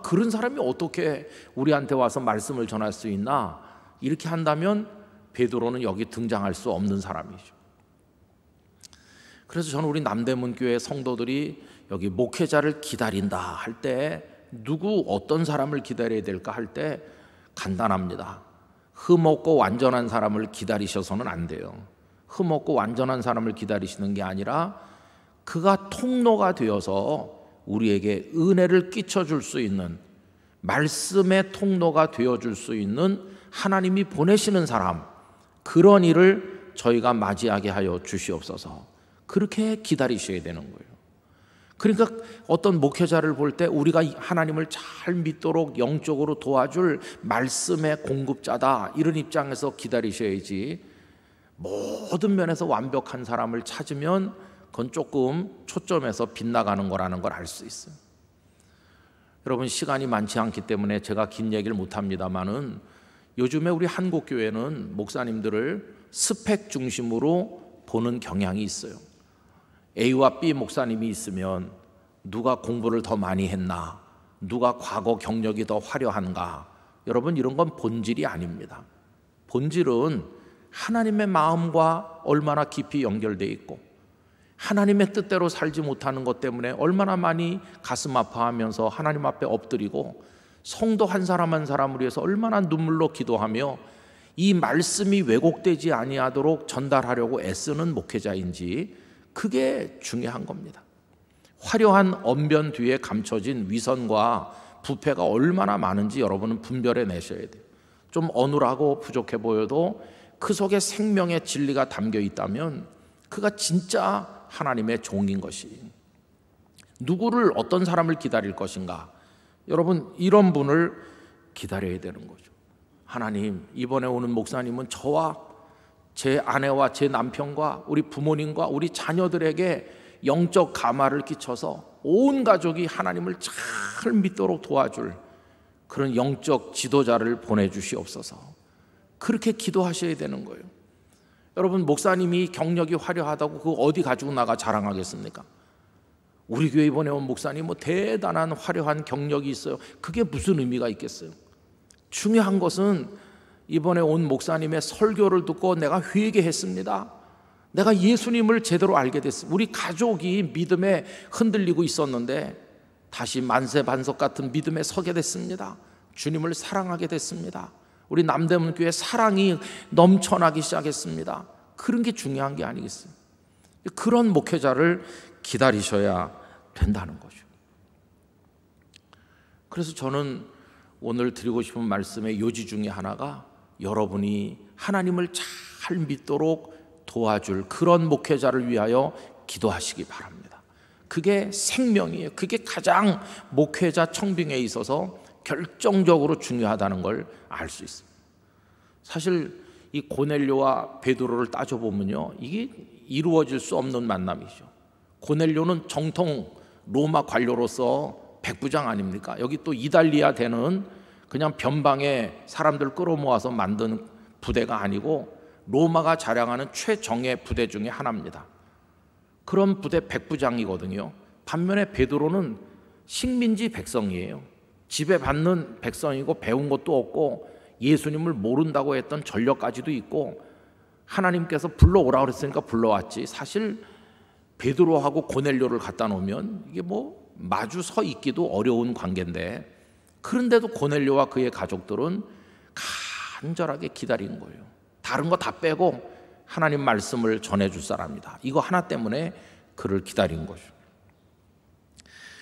그런 사람이 어떻게 우리한테 와서 말씀을 전할 수 있나? 이렇게 한다면 베드로는 여기 등장할 수 없는 사람이죠. 그래서 저는 우리 남대문 교회 성도들이 여기 목회자를 기다린다 할 때 누구 어떤 사람을 기다려야 될까 할 때 간단합니다. 흠없고 완전한 사람을 기다리셔서는 안 돼요. 흠없고 완전한 사람을 기다리시는 게 아니라 그가 통로가 되어서 우리에게 은혜를 끼쳐줄 수 있는, 말씀의 통로가 되어줄 수 있는 하나님이 보내시는 사람, 그런 일을 저희가 맞이하게 하여 주시옵소서. 그렇게 기다리셔야 되는 거예요. 그러니까 어떤 목회자를 볼 때 우리가 하나님을 잘 믿도록 영적으로 도와줄 말씀의 공급자다, 이런 입장에서 기다리셔야지, 모든 면에서 완벽한 사람을 찾으면 그건 조금 초점에서 빗나가는 거라는 걸 알 수 있어요. 여러분, 시간이 많지 않기 때문에 제가 긴 얘기를 못합니다만은 요즘에 우리 한국교회는 목사님들을 스펙 중심으로 보는 경향이 있어요. A와 B 목사님이 있으면 누가 공부를 더 많이 했나, 누가 과거 경력이 더 화려한가. 여러분, 이런 건 본질이 아닙니다. 본질은 하나님의 마음과 얼마나 깊이 연결되어 있고 하나님의 뜻대로 살지 못하는 것 때문에 얼마나 많이 가슴 아파하면서 하나님 앞에 엎드리고 성도 한 사람 한 사람을 위해서 얼마나 눈물로 기도하며 이 말씀이 왜곡되지 아니하도록 전달하려고 애쓰는 목회자인지, 그게 중요한 겁니다. 화려한 언변 뒤에 감춰진 위선과 부패가 얼마나 많은지 여러분은 분별해 내셔야 돼요. 좀 어눌하고 부족해 보여도 그 속에 생명의 진리가 담겨 있다면 그가 진짜 하나님의 종인 것이. 누구를, 어떤 사람을 기다릴 것인가? 여러분, 이런 분을 기다려야 되는 거죠. 하나님, 이번에 오는 목사님은 저와 제 아내와 제 남편과 우리 부모님과 우리 자녀들에게 영적 감화를 끼쳐서 온 가족이 하나님을 잘 믿도록 도와줄 그런 영적 지도자를 보내주시옵소서. 그렇게 기도하셔야 되는 거예요. 여러분, 목사님이 경력이 화려하다고 그거 어디 가지고 나가 자랑하겠습니까? 우리 교회 이번에 온 목사님 뭐 대단한 화려한 경력이 있어요. 그게 무슨 의미가 있겠어요? 중요한 것은 이번에 온 목사님의 설교를 듣고 내가 회개했습니다. 내가 예수님을 제대로 알게 됐습니다. 우리 가족이 믿음에 흔들리고 있었는데 다시 만세반석 같은 믿음에 서게 됐습니다. 주님을 사랑하게 됐습니다. 우리 남대문 교회 사랑이 넘쳐나기 시작했습니다. 그런 게 중요한 게 아니겠어요? 그런 목회자를 기다리셔야 된다는 거죠. 그래서 저는 오늘 드리고 싶은 말씀의 요지 중에 하나가 여러분이 하나님을 잘 믿도록 도와줄 그런 목회자를 위하여 기도하시기 바랍니다. 그게 생명이에요. 그게 가장 목회자 청빙에 있어서 결정적으로 중요하다는 걸 알 수 있습니다. 사실 이 고넬료와 베드로를 따져보면요, 이게 이루어질 수 없는 만남이죠. 고넬료는 정통 로마 관료로서 백부장 아닙니까? 여기 또 이달리아 대는 그냥 변방에 사람들 끌어모아서 만든 부대가 아니고 로마가 자랑하는 최정예 부대 중에 하나입니다. 그런 부대 백부장이거든요. 반면에 베드로는 식민지 백성이에요. 지배받는 백성이고 배운 것도 없고 예수님을 모른다고 했던 전력까지도 있고 하나님께서 불러오라 그랬으니까 불러왔지. 사실 베드로하고 고넬료를 갖다 놓으면 이게 뭐 마주 서 있기도 어려운 관계인데, 그런데도 고넬료와 그의 가족들은 간절하게 기다린 거예요. 다른 거 다 빼고 하나님 말씀을 전해줄 사람이다, 이거 하나 때문에 그를 기다린 거죠.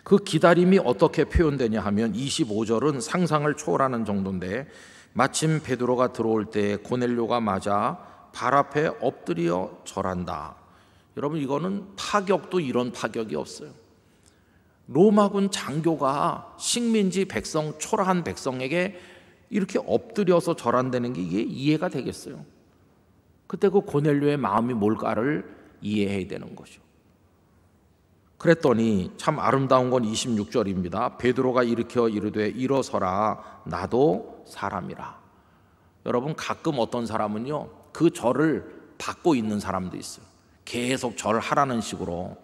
그 기다림이 어떻게 표현되냐 하면 25절은 상상을 초월하는 정도인데, 마침 베드로가 들어올 때 고넬료가 맞아 발 앞에 엎드려 절한다. 여러분, 이거는 파격도 이런 파격이 없어요. 로마군 장교가 식민지 백성, 초라한 백성에게 이렇게 엎드려서 절한다는 게 이게 이해가 되겠어요? 그때 그 고넬료의 마음이 뭘까를 이해해야 되는 거죠. 그랬더니 참 아름다운 건 26절입니다. 베드로가 일으켜 이르되 일어서라, 나도 사람이라. 여러분, 가끔 어떤 사람은요, 그 절을 받고 있는 사람도 있어요. 계속 절하라는 식으로,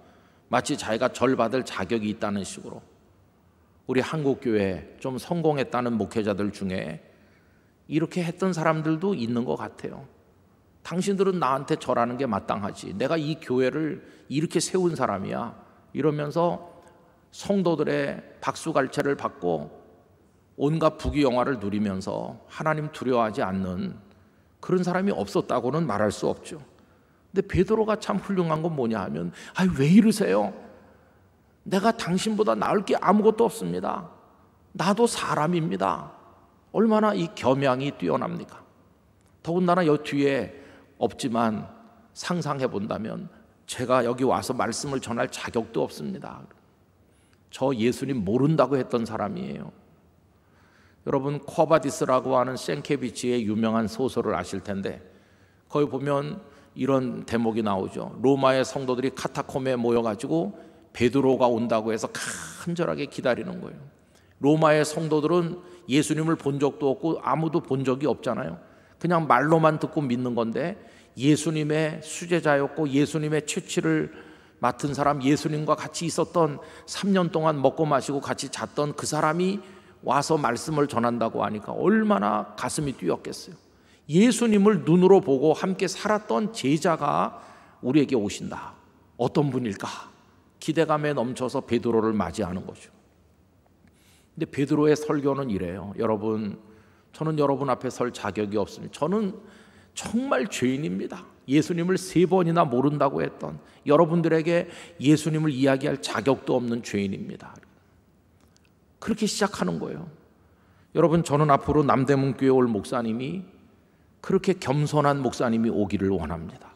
마치 자기가 절받을 자격이 있다는 식으로. 우리 한국교회 좀 성공했다는 목회자들 중에 이렇게 했던 사람들도 있는 것 같아요. 당신들은 나한테 절하는 게 마땅하지, 내가 이 교회를 이렇게 세운 사람이야, 이러면서 성도들의 박수갈채를 받고 온갖 부귀영화를 누리면서 하나님 두려워하지 않는 그런 사람이 없었다고는 말할 수 없죠. 근데 베드로가 참 훌륭한 건 뭐냐 하면, 왜 이러세요? 내가 당신보다 나을 게 아무것도 없습니다. 나도 사람입니다. 얼마나 이 겸양이 뛰어납니까? 더군다나 여 뒤에 없지만 상상해 본다면 제가 여기 와서 말씀을 전할 자격도 없습니다. 저 예수님 모른다고 했던 사람이에요. 여러분, 쿼바디스라고 하는 생케비치의 유명한 소설을 아실 텐데, 거기 보면 이런 대목이 나오죠. 로마의 성도들이 카타콤에 모여가지고 베드로가 온다고 해서 간절하게 기다리는 거예요. 로마의 성도들은 예수님을 본 적도 없고 아무도 본 적이 없잖아요. 그냥 말로만 듣고 믿는 건데, 예수님의 수제자였고 예수님의 채취를 맡은 사람, 예수님과 같이 있었던 3년 동안 먹고 마시고 같이 잤던 그 사람이 와서 말씀을 전한다고 하니까 얼마나 가슴이 뛰었겠어요. 예수님을 눈으로 보고 함께 살았던 제자가 우리에게 오신다. 어떤 분일까? 기대감에 넘쳐서 베드로를 맞이하는 거죠. 근데 베드로의 설교는 이래요. 여러분, 저는 여러분 앞에 설 자격이 없습니다. 저는 정말 죄인입니다. 예수님을 3번이나 모른다고 했던, 여러분들에게 예수님을 이야기할 자격도 없는 죄인입니다. 그렇게 시작하는 거예요. 여러분, 저는 앞으로 남대문 교회 올 목사님이 그렇게 겸손한 목사님이 오기를 원합니다.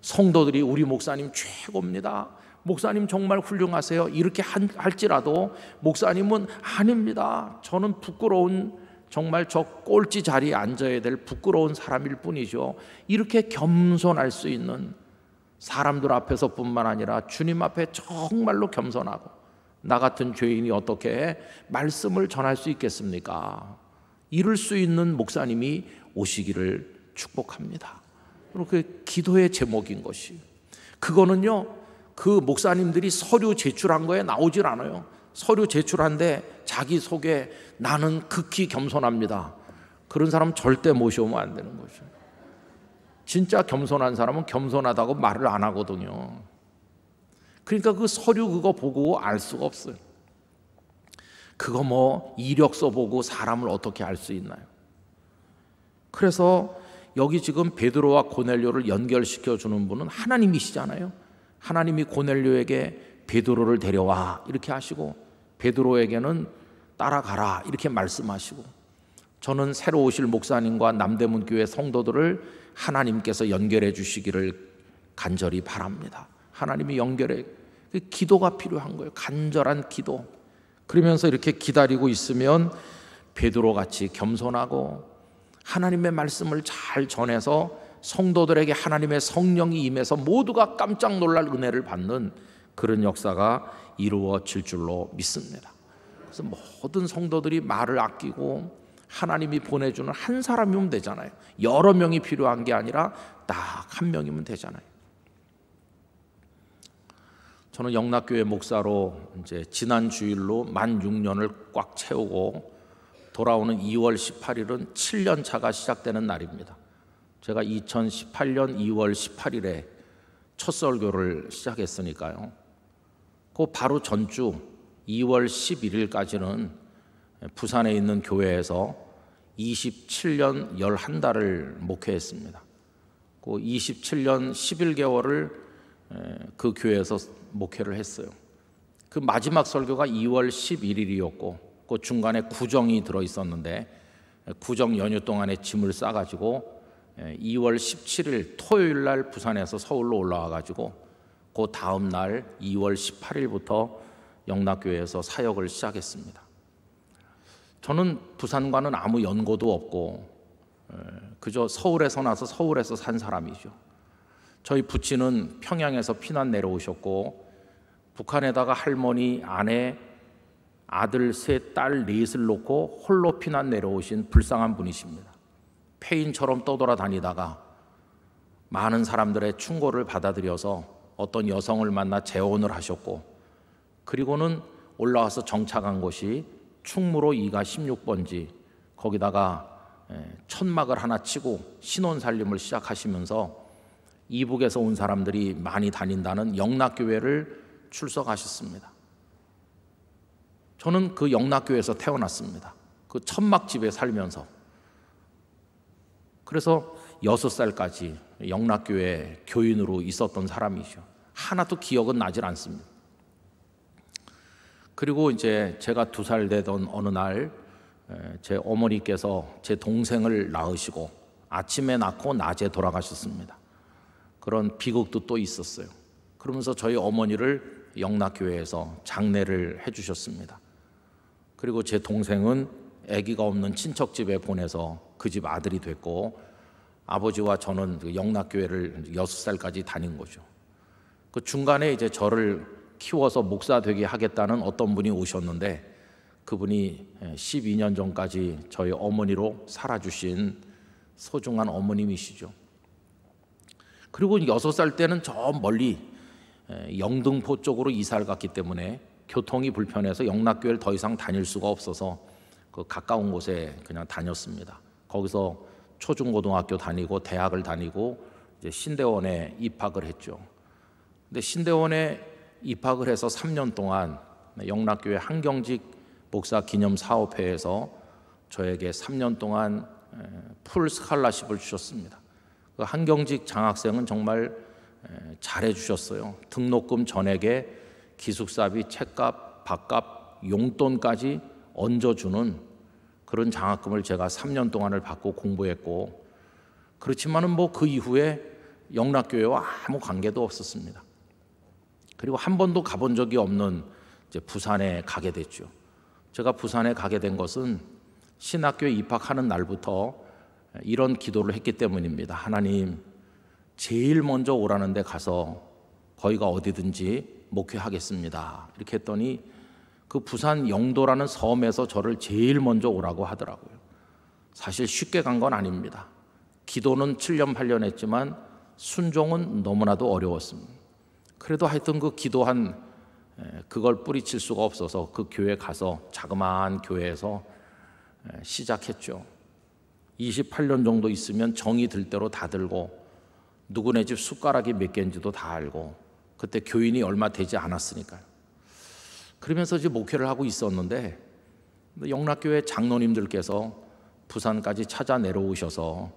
성도들이 우리 목사님 최고입니다, 목사님 정말 훌륭하세요, 이렇게 할지라도 목사님은 아닙니다, 저는 부끄러운, 정말 저 꼴찌 자리에 앉아야 될 부끄러운 사람일 뿐이죠. 이렇게 겸손할 수 있는, 사람들 앞에서뿐만 아니라 주님 앞에 정말로 겸손하고, 나 같은 죄인이 어떻게 말씀을 전할 수 있겠습니까? 이럴 수 있는 목사님이 오시기를 축복합니다. 그리고 기도의 제목인 것이, 그거는요, 그 목사님들이 서류 제출한 거에 나오질 않아요. 서류 제출한데 자기 소개, 나는 극히 겸손합니다. 그런 사람 절대 모셔오면 안 되는 거죠. 진짜 겸손한 사람은 겸손하다고 말을 안 하거든요. 그러니까 그 서류 그거 보고 알 수가 없어요. 그거 뭐 이력서 보고 사람을 어떻게 알 수 있나요? 그래서 여기 지금 베드로와 고넬료를 연결시켜 주는 분은 하나님이시잖아요. 하나님이 고넬료에게 베드로를 데려와 이렇게 하시고, 베드로에게는 따라가라 이렇게 말씀하시고, 저는 새로 오실 목사님과 남대문 교회 성도들을 하나님께서 연결해 주시기를 간절히 바랍니다. 하나님이 연결해, 기도가 필요한 거예요. 간절한 기도. 그러면서 이렇게 기다리고 있으면 베드로같이 겸손하고 하나님의 말씀을 잘 전해서 성도들에게 하나님의 성령이 임해서 모두가 깜짝 놀랄 은혜를 받는 그런 역사가 이루어질 줄로 믿습니다. 그래서 모든 성도들이 말을 아끼고 하나님이 보내주는 한 사람이면 되잖아요. 여러 명이 필요한 게 아니라 딱 한 명이면 되잖아요. 저는 영락교회 목사로 이제 지난 주일로 만 6년을 꽉 채우고 돌아오는 2월 18일은 7년 차가 시작되는 날입니다. 제가 2018년 2월 18일에 첫 설교를 시작했으니까요. 그 바로 전주 2월 11일까지는 부산에 있는 교회에서 27년 11달을 목회했습니다. 그 27년 11개월을 그 교회에서 목회를 했어요. 그 마지막 설교가 2월 11일이었고 그 중간에 구정이 들어 있었는데 구정 연휴 동안에 짐을 싸가지고 2월 17일 토요일 날 부산에서 서울로 올라와 가지고 그 다음 날 2월 18일부터 영락교회에서 사역을 시작했습니다. 저는 부산과는 아무 연고도 없고 그저 서울에서 나서 서울에서 산 사람이죠. 저희 부친은 평양에서 피난 내려오셨고 북한에다가 할머니, 아내, 아들 셋, 딸 넷을 놓고 홀로 피난 내려오신 불쌍한 분이십니다. 폐인처럼 떠돌아다니다가 많은 사람들의 충고를 받아들여서 어떤 여성을 만나 재혼을 하셨고 그리고는 올라와서 정착한 곳이 충무로 2가 16번지 거기다가 천막을 하나 치고 신혼살림을 시작하시면서 이북에서 온 사람들이 많이 다닌다는 영락교회를 출석하셨습니다. 저는 그 영락교회에서 태어났습니다. 그 천막집에 살면서. 그래서 6살까지 영락교회 교인으로 있었던 사람이죠. 하나도 기억은 나질 않습니다. 그리고 이제 제가 2살 되던 어느 날 제 어머니께서 제 동생을 낳으시고 아침에 낳고 낮에 돌아가셨습니다. 그런 비극도 또 있었어요. 그러면서 저희 어머니를 영락교회에서 장례를 해주셨습니다. 그리고 제 동생은 아기가 없는 친척집에 보내서 그 집 아들이 됐고 아버지와 저는 그 영락교회를 6살까지 다닌 거죠. 그 중간에 이제 저를 키워서 목사 되게 하겠다는 어떤 분이 오셨는데 그분이 12년 전까지 저희 어머니로 살아주신 소중한 어머님이시죠. 그리고 6살 때는 저 멀리 영등포 쪽으로 이사를 갔기 때문에 교통이 불편해서 영락교회를 더 이상 다닐 수가 없어서 그 가까운 곳에 그냥 다녔습니다. 거기서 초중고등학교 다니고 대학을 다니고 이제 신대원에 입학을 했죠. 근데 신대원에 입학을 해서 3년 동안 영락교회 한경직 목사 기념 사업회에서 저에게 3년 동안 풀 스칼라십을 주셨습니다. 그 한경직 장학생은 정말 잘해 주셨어요. 등록금 전액에 기숙사비, 책값, 밥값, 용돈까지 얹어주는 그런 장학금을 제가 3년 동안을 받고 공부했고 그렇지만은 뭐 그 이후에 영락교회와 아무 관계도 없었습니다. 그리고 한 번도 가본 적이 없는 이제 부산에 가게 됐죠. 제가 부산에 가게 된 것은 신학교에 입학하는 날부터 이런 기도를 했기 때문입니다. 하나님, 제일 먼저 오라는 데 가서 거기가 어디든지 목회하겠습니다. 이렇게 했더니 그 부산 영도라는 섬에서 저를 제일 먼저 오라고 하더라고요. 사실 쉽게 간 건 아닙니다. 기도는 7년 8년 했지만 순종은 너무나도 어려웠습니다. 그래도 하여튼 그 기도한 그걸 뿌리칠 수가 없어서 그 교회 가서 자그마한 교회에서 시작했죠. 28년 정도 있으면 정이 들 대로 다 들고 누구네 집 숟가락이 몇 개인지도 다 알고 그때 교인이 얼마 되지 않았으니까요. 그러면서 이제 목회를 하고 있었는데 영락교회 장로님들께서 부산까지 찾아 내려오셔서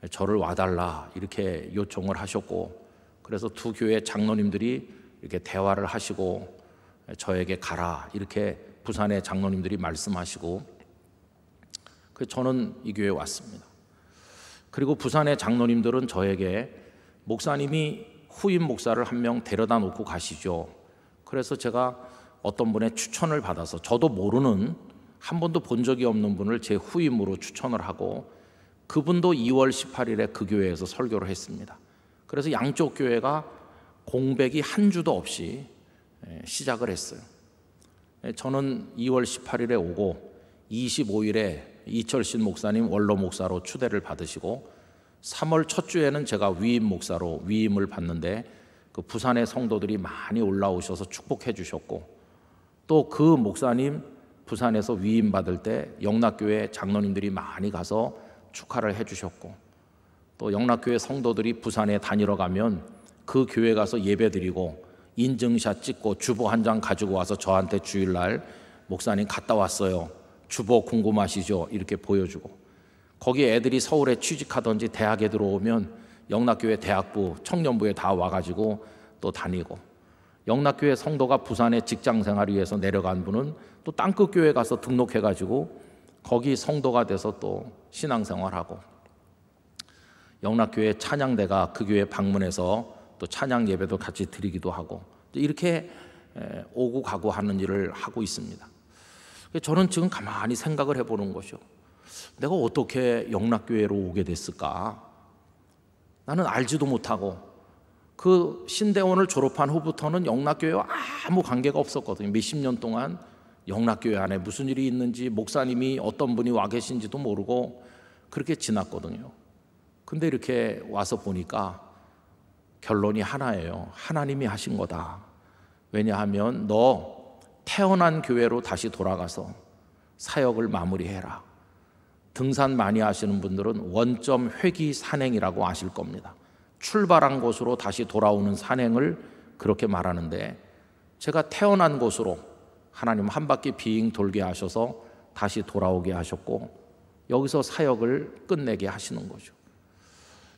저를 와달라 이렇게 요청을 하셨고 그래서 두 교회 장로님들이 이렇게 대화를 하시고 저에게 가라 이렇게 부산의 장로님들이 말씀하시고 그래서 저는 이 교회에 왔습니다. 그리고 부산의 장로님들은 저에게 목사님이 후임 목사를 한 명 데려다 놓고 가시죠. 그래서 제가 어떤 분의 추천을 받아서 저도 모르는 한 번도 본 적이 없는 분을 제 후임으로 추천을 하고 그분도 2월 18일에 그 교회에서 설교를 했습니다. 그래서 양쪽 교회가 공백이 한 주도 없이 시작을 했어요. 저는 2월 18일에 오고 25일에 이철신 목사님 원로 목사로 추대를 받으시고 3월 첫 주에는 제가 위임 목사로 위임을 받는데 그 부산의 성도들이 많이 올라오셔서 축복해 주셨고 또 그 목사님 부산에서 위임 받을 때 영락교회 장로님들이 많이 가서 축하를 해 주셨고 또 영락교회 성도들이 부산에 다니러 가면 그 교회 가서 예배 드리고 인증샷 찍고 주보 한 장 가지고 와서 저한테 주일날 목사님 갔다 왔어요. 주보 궁금하시죠? 이렇게 보여주고 거기 애들이 서울에 취직하든지 대학에 들어오면 영락교회 대학부 청년부에 다 와가지고 또 다니고 영락교회 성도가 부산에 직장 생활을 위해서 내려간 분은 또 땅끝 교회 가서 등록해가지고 거기 성도가 돼서 또 신앙생활하고, 영락교회 찬양대가 그 교회 방문해서 또 찬양 예배도 같이 드리기도 하고, 이렇게 오고 가고 하는 일을 하고 있습니다. 저는 지금 가만히 생각을 해보는 것이요, 내가 어떻게 영락교회로 오게 됐을까? 나는 알지도 못하고 그 신대원을 졸업한 후부터는 영락교회와 아무 관계가 없었거든요. 몇십 년 동안 영락교회 안에 무슨 일이 있는지, 목사님이 어떤 분이 와 계신지도 모르고 그렇게 지났거든요. 근데 이렇게 와서 보니까 결론이 하나예요. 하나님이 하신 거다. 왜냐하면 너 태어난 교회로 다시 돌아가서 사역을 마무리해라. 등산 많이 하시는 분들은 원점 회귀 산행이라고 아실 겁니다. 출발한 곳으로 다시 돌아오는 산행을 그렇게 말하는데, 제가 태어난 곳으로 하나님 한 바퀴 빙 돌게 하셔서 다시 돌아오게 하셨고, 여기서 사역을 끝내게 하시는 거죠.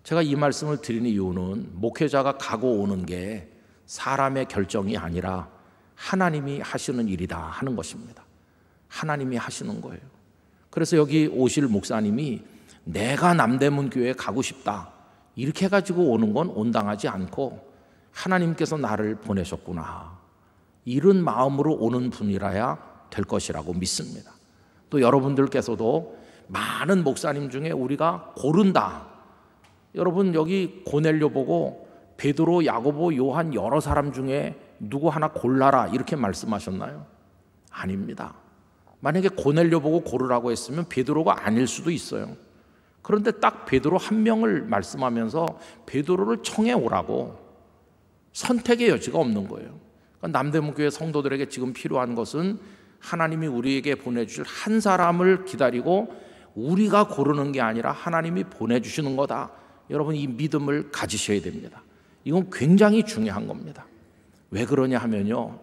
제가 이 말씀을 드리는 이유는 목회자가 가고 오는 게 사람의 결정이 아니라 하나님이 하시는 일이다 하는 것입니다. 하나님이 하시는 거예요. 그래서 여기 오실 목사님이 내가 남대문 교회에 가고 싶다 이렇게 해가지고 오는 건 온당하지 않고, 하나님께서 나를 보내셨구나 이런 마음으로 오는 분이라야 될 것이라고 믿습니다. 또 여러분들께서도 많은 목사님 중에 우리가 고른다. 여러분 여기 고넬료 보고 베드로, 야고보, 요한 여러 사람 중에 누구 하나 골라라 이렇게 말씀하셨나요? 아닙니다. 만약에 고넬료 보고 고르라고 했으면 베드로가 아닐 수도 있어요. 그런데 딱 베드로 한 명을 말씀하면서 베드로를 청해 오라고, 선택의 여지가 없는 거예요. 그러니까 남대문 교회 성도들에게 지금 필요한 것은 하나님이 우리에게 보내주실 한 사람을 기다리고 우리가 고르는 게 아니라 하나님이 보내주시는 거다. 여러분 이 믿음을 가지셔야 됩니다. 이건 굉장히 중요한 겁니다. 왜 그러냐 하면요,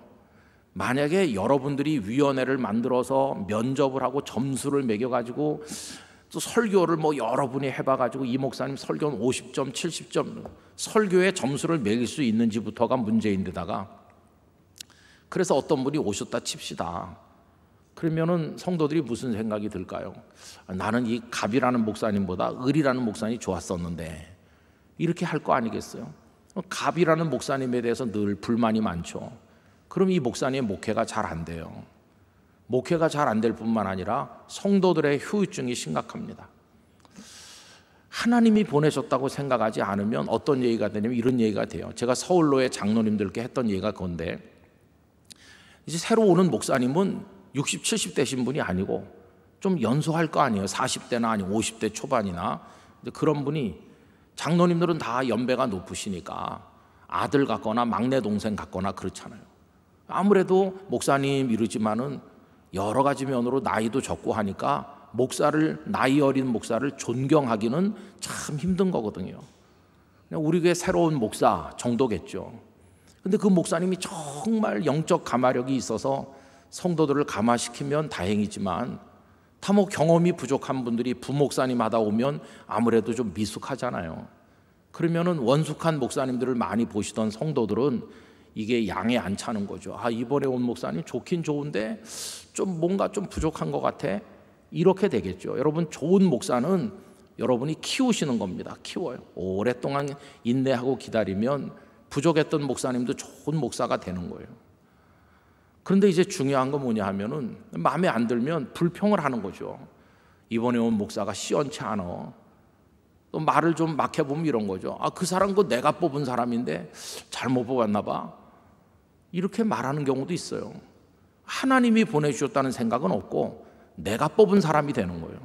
만약에 여러분들이 위원회를 만들어서 면접을 하고 점수를 매겨가지고 또 설교를 여러분이 해봐가지고 이 목사님 설교는 50점, 70점 설교에 점수를 매길 수 있는지부터가 문제인데다가, 그래서 어떤 분이 오셨다 칩시다. 그러면은 성도들이 무슨 생각이 들까요? 나는 이 갑이라는 목사님보다 을이라는 목사님이 좋았었는데, 이렇게 할 거 아니겠어요? 갑이라는 목사님에 대해서 늘 불만이 많죠. 그럼 이 목사님의 목회가 잘 안 돼요. 목회가 잘 안 될 뿐만 아니라 성도들의 후유증이 심각합니다. 하나님이 보내셨다고 생각하지 않으면 어떤 얘기가 되냐면 이런 얘기가 돼요. 제가 서울로의 장로님들께 했던 얘기가 그건데, 이제 새로 오는 목사님은 60, 70대신 분이 아니고 좀 연소할 거 아니에요. 40대나 아니면 50대 초반이나. 근데 그런 분이, 장로님들은 다 연배가 높으시니까 아들 같거나 막내 동생 같거나 그렇잖아요. 아무래도 목사님 이러지만은 여러 가지 면으로 나이도 적고 하니까 나이 어린 목사를 존경하기는 참 힘든 거거든요. 우리 교회 새로운 목사 정도겠죠. 근데 그 목사님이 정말 영적 가마력이 있어서 성도들을 감화시키면 다행이지만, 다모 경험이 부족한 분들이 부목사님 하다 오면 아무래도 좀 미숙하잖아요. 그러면은 원숙한 목사님들을 많이 보시던 성도들은 이게 양에 안 차는 거죠. 이번에 온 목사님 좋긴 좋은데 좀 뭔가 좀 부족한 것 같아. 이렇게 되겠죠. 여러분, 좋은 목사는 여러분이 키우시는 겁니다. 키워요. 오랫동안 인내하고 기다리면 부족했던 목사님도 좋은 목사가 되는 거예요. 그런데 이제 중요한 건 뭐냐 하면은 마음에 안 들면 불평을 하는 거죠. 이번에 온 목사가 시원치 않아. 또 말을 좀 막 해보면 이런 거죠. 그 사람 그 내가 뽑은 사람인데 잘못 뽑았나 봐. 이렇게 말하는 경우도 있어요. 하나님이 보내주셨다는 생각은 없고 내가 뽑은 사람이 되는 거예요.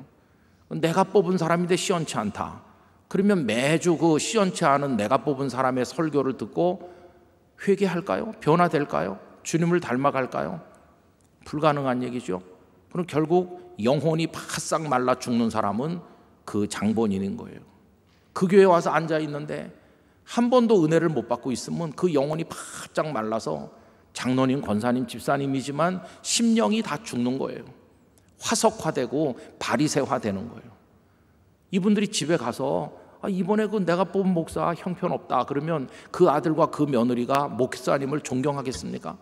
내가 뽑은 사람인데 시원치 않다. 그러면 매주 그 시원치 않은 내가 뽑은 사람의 설교를 듣고 회개할까요? 변화될까요? 주님을 닮아갈까요? 불가능한 얘기죠. 그럼 결국 영혼이 바싹 말라 죽는 사람은 그 장본인인 거예요. 그 교회에 와서 앉아 있는데 한 번도 은혜를 못 받고 있으면 그 영혼이 바짝 말라서 장로님, 권사님, 집사님이지만 심령이 다 죽는 거예요. 화석화되고 바리새화되는 거예요. 이분들이 집에 가서 이번에 그 내가 뽑은 목사 형편없다 그러면 그 아들과 그 며느리가 목사님을 존경하겠습니까?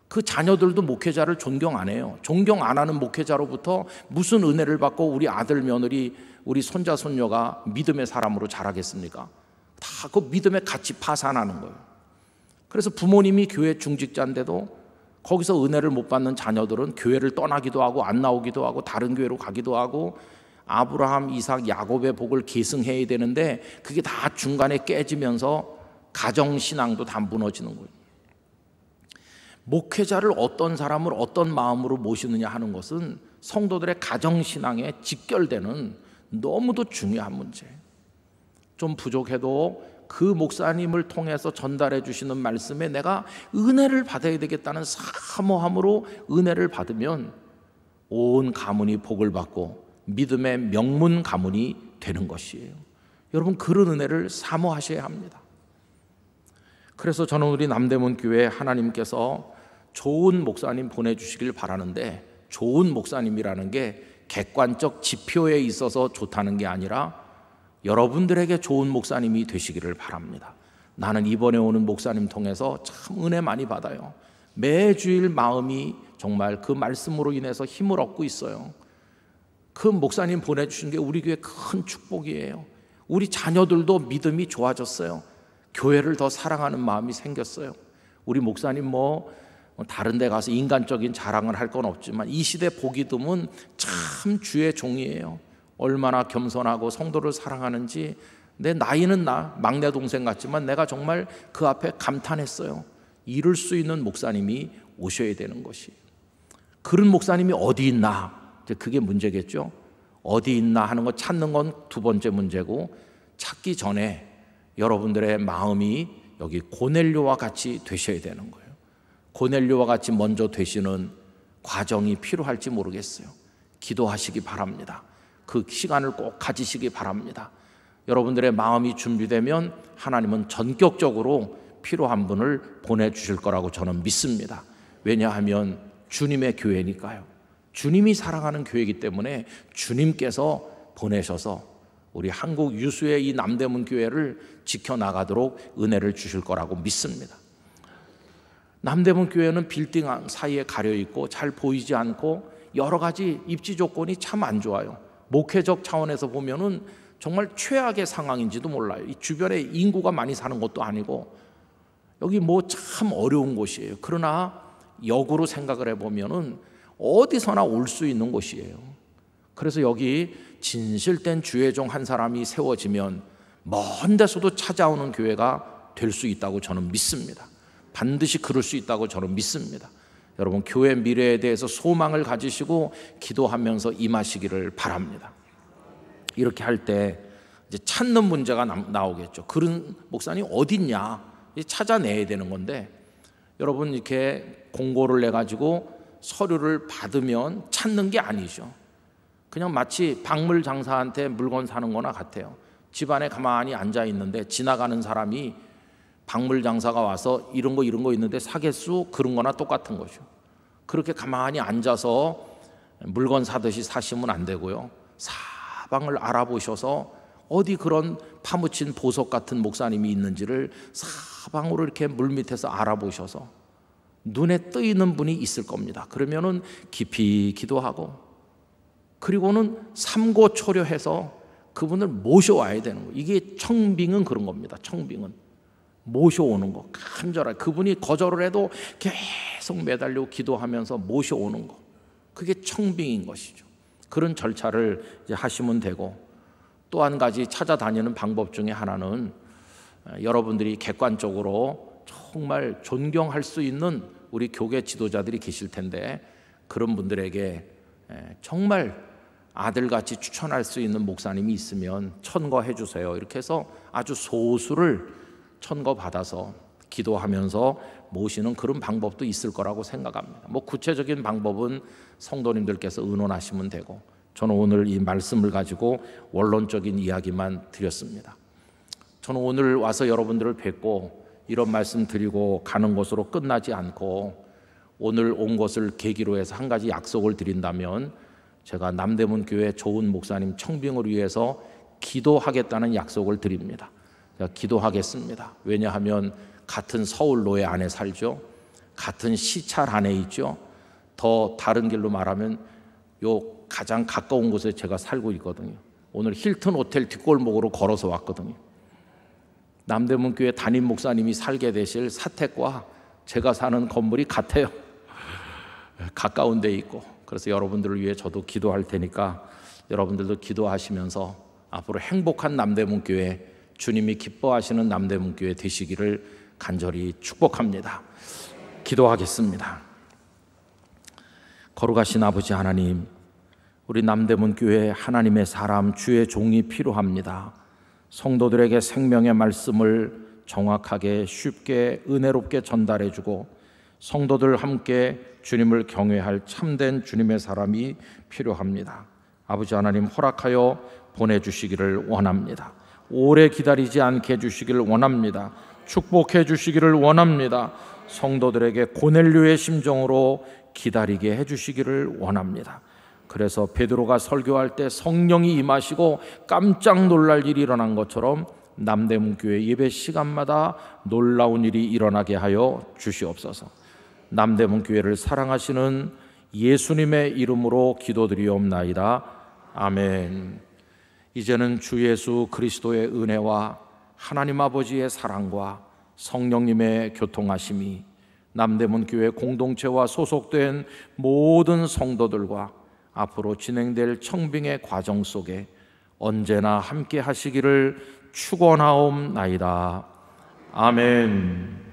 그 자녀들도 목회자를 존경 안 해요. 존경 안 하는 목회자로부터 무슨 은혜를 받고 우리 아들, 며느리, 우리 손자, 손녀가 믿음의 사람으로 자라겠습니까? 다 그 믿음의 가치 파산하는 거예요. 그래서 부모님이 교회 중직자인데도 거기서 은혜를 못 받는 자녀들은 교회를 떠나기도 하고 안 나오기도 하고 다른 교회로 가기도 하고 아브라함, 이삭, 야곱의 복을 계승해야 되는데 그게 다 중간에 깨지면서 가정신앙도 다 무너지는 거예요. 목회자를 어떤 사람을 어떤 마음으로 모시느냐 하는 것은 성도들의 가정신앙에 직결되는 너무도 중요한 문제예요. 좀 부족해도 그 목사님을 통해서 전달해 주시는 말씀에 내가 은혜를 받아야 되겠다는 사모함으로 은혜를 받으면 온 가문이 복을 받고 믿음의 명문 가문이 되는 것이에요. 여러분, 그런 은혜를 사모하셔야 합니다. 그래서 저는 우리 남대문 교회 하나님께서 좋은 목사님 보내주시길 바라는데, 좋은 목사님이라는 게 객관적 지표에 있어서 좋다는 게 아니라 여러분들에게 좋은 목사님이 되시기를 바랍니다. 나는 이번에 오는 목사님 통해서 참 은혜 많이 받아요. 매주일 마음이 정말 그 말씀으로 인해서 힘을 얻고 있어요. 그 목사님 보내주신 게 우리 교회 큰 축복이에요. 우리 자녀들도 믿음이 좋아졌어요. 교회를 더 사랑하는 마음이 생겼어요. 우리 목사님 다른 데 가서 인간적인 자랑을 할 건 없지만 이 시대 보기 드문 참 주의 종이에요. 얼마나 겸손하고 성도를 사랑하는지. 내 나이는 막내 동생 같지만 내가 정말 그 앞에 감탄했어요. 이룰 수 있는 목사님이 오셔야 되는 것이. 그런 목사님이 어디 있나? 이제 그게 문제겠죠. 어디 있나 하는 거 찾는 건 두 번째 문제고, 찾기 전에 여러분들의 마음이 여기 고넬료와 같이 되셔야 되는 거예요. 고넬료와 같이 먼저 되시는 과정이 필요할지 모르겠어요. 기도하시기 바랍니다. 그 시간을 꼭 가지시기 바랍니다. 여러분들의 마음이 준비되면 하나님은 전격적으로 필요한 분을 보내주실 거라고 저는 믿습니다. 왜냐하면 주님의 교회니까요. 주님이 사랑하는 교회이기 때문에 주님께서 보내셔서 우리 한국 유수의 이 남대문 교회를 지켜나가도록 은혜를 주실 거라고 믿습니다. 남대문 교회는 빌딩 사이에 가려있고 잘 보이지 않고 여러 가지 입지 조건이 참 안 좋아요. 목회적 차원에서 보면은 정말 최악의 상황인지도 몰라요. 이 주변에 인구가 많이 사는 것도 아니고 여기 참 어려운 곳이에요. 그러나 역으로 생각을 해보면은 어디서나 올 수 있는 곳이에요. 그래서 여기 진실된 주의 종 한 사람이 세워지면 먼 데서도 찾아오는 교회가 될 수 있다고 저는 믿습니다. 반드시 그럴 수 있다고 저는 믿습니다. 여러분, 교회 미래에 대해서 소망을 가지시고 기도하면서 임하시기를 바랍니다. 이렇게 할 때 이제 찾는 문제가 나오겠죠. 그런 목사님 어딨냐? 찾아내야 되는 건데, 여러분 이렇게 공고를 내가지고 서류를 받으면 찾는 게 아니죠. 그냥 마치 박물 장사한테 물건 사는 거나 같아요. 집안에 가만히 앉아 있는데 지나가는 사람이 박물 장사가 와서 이런 거 있는데 사겠수? 그런 거나 똑같은 거죠. 그렇게 가만히 앉아서 물건 사듯이 사시면 안 되고요. 사방을 알아보셔서 어디 그런 파묻힌 보석 같은 목사님이 있는지를 사방으로 이렇게 물밑에서 알아보셔서 눈에 뜨이는 분이 있을 겁니다. 그러면은 깊이 기도하고, 그리고는 삼고초려해서 그분을 모셔와야 되는 거예요. 이게 청빙은 그런 겁니다. 청빙은 모셔오는 거, 간절하게. 그분이 거절을 해도 계속 매달리고 기도하면서 모셔오는 거, 그게 청빙인 것이죠. 그런 절차를 이제 하시면 되고, 또 한 가지 찾아다니는 방법 중에 하나는 여러분들이 객관적으로 정말 존경할 수 있는 우리 교계 지도자들이 계실 텐데, 그런 분들에게 정말 아들같이 추천할 수 있는 목사님이 있으면 천거해 주세요. 이렇게 해서 아주 소수를 천거받아서 기도하면서 모시는 그런 방법도 있을 거라고 생각합니다. 구체적인 방법은 성도님들께서 의논하시면 되고, 저는 오늘 이 말씀을 가지고 원론적인 이야기만 드렸습니다. 저는 오늘 와서 여러분들을 뵙고 이런 말씀 드리고 가는 것으로 끝나지 않고, 오늘 온 것을 계기로 해서 한 가지 약속을 드린다면, 제가 남대문 교회 좋은 목사님 청빙을 위해서 기도하겠다는 약속을 드립니다. 제가 기도하겠습니다. 왜냐하면 같은 서울로에 안에 살죠. 같은 시찰 안에 있죠. 더 다른 길로 말하면 요 가장 가까운 곳에 제가 살고 있거든요. 오늘 힐튼 호텔 뒷골목으로 걸어서 왔거든요. 남대문교회 담임 목사님이 살게 되실 사택과 제가 사는 건물이 같아요. 가까운 데 있고. 그래서 여러분들을 위해 저도 기도할 테니까 여러분들도 기도하시면서 앞으로 행복한 남대문교회, 주님이 기뻐하시는 남대문교회 되시기를 간절히 축복합니다. 기도하겠습니다. 거룩하신 아버지 하나님, 우리 남대문교회 하나님의 사람 주의 종이 필요합니다. 성도들에게 생명의 말씀을 정확하게 쉽게 은혜롭게 전달해주고 성도들 함께 주님을 경외할 참된 주님의 사람이 필요합니다. 아버지 하나님 허락하여 보내주시기를 원합니다. 오래 기다리지 않게 해주시기를 원합니다. 축복해 주시기를 원합니다. 성도들에게 고넬료의 심정으로 기다리게 해주시기를 원합니다. 그래서 베드로가 설교할 때 성령이 임하시고 깜짝 놀랄 일이 일어난 것처럼 남대문교회 예배 시간마다 놀라운 일이 일어나게 하여 주시옵소서. 남대문교회를 사랑하시는 예수님의 이름으로 기도드리옵나이다. 아멘. 이제는 주 예수 그리스도의 은혜와 하나님 아버지의 사랑과 성령님의 교통하심이 남대문교회 공동체와 소속된 모든 성도들과 앞으로 진행될 청빙의 과정 속에 언제나 함께 하시기를 축원하옵나이다. 아멘.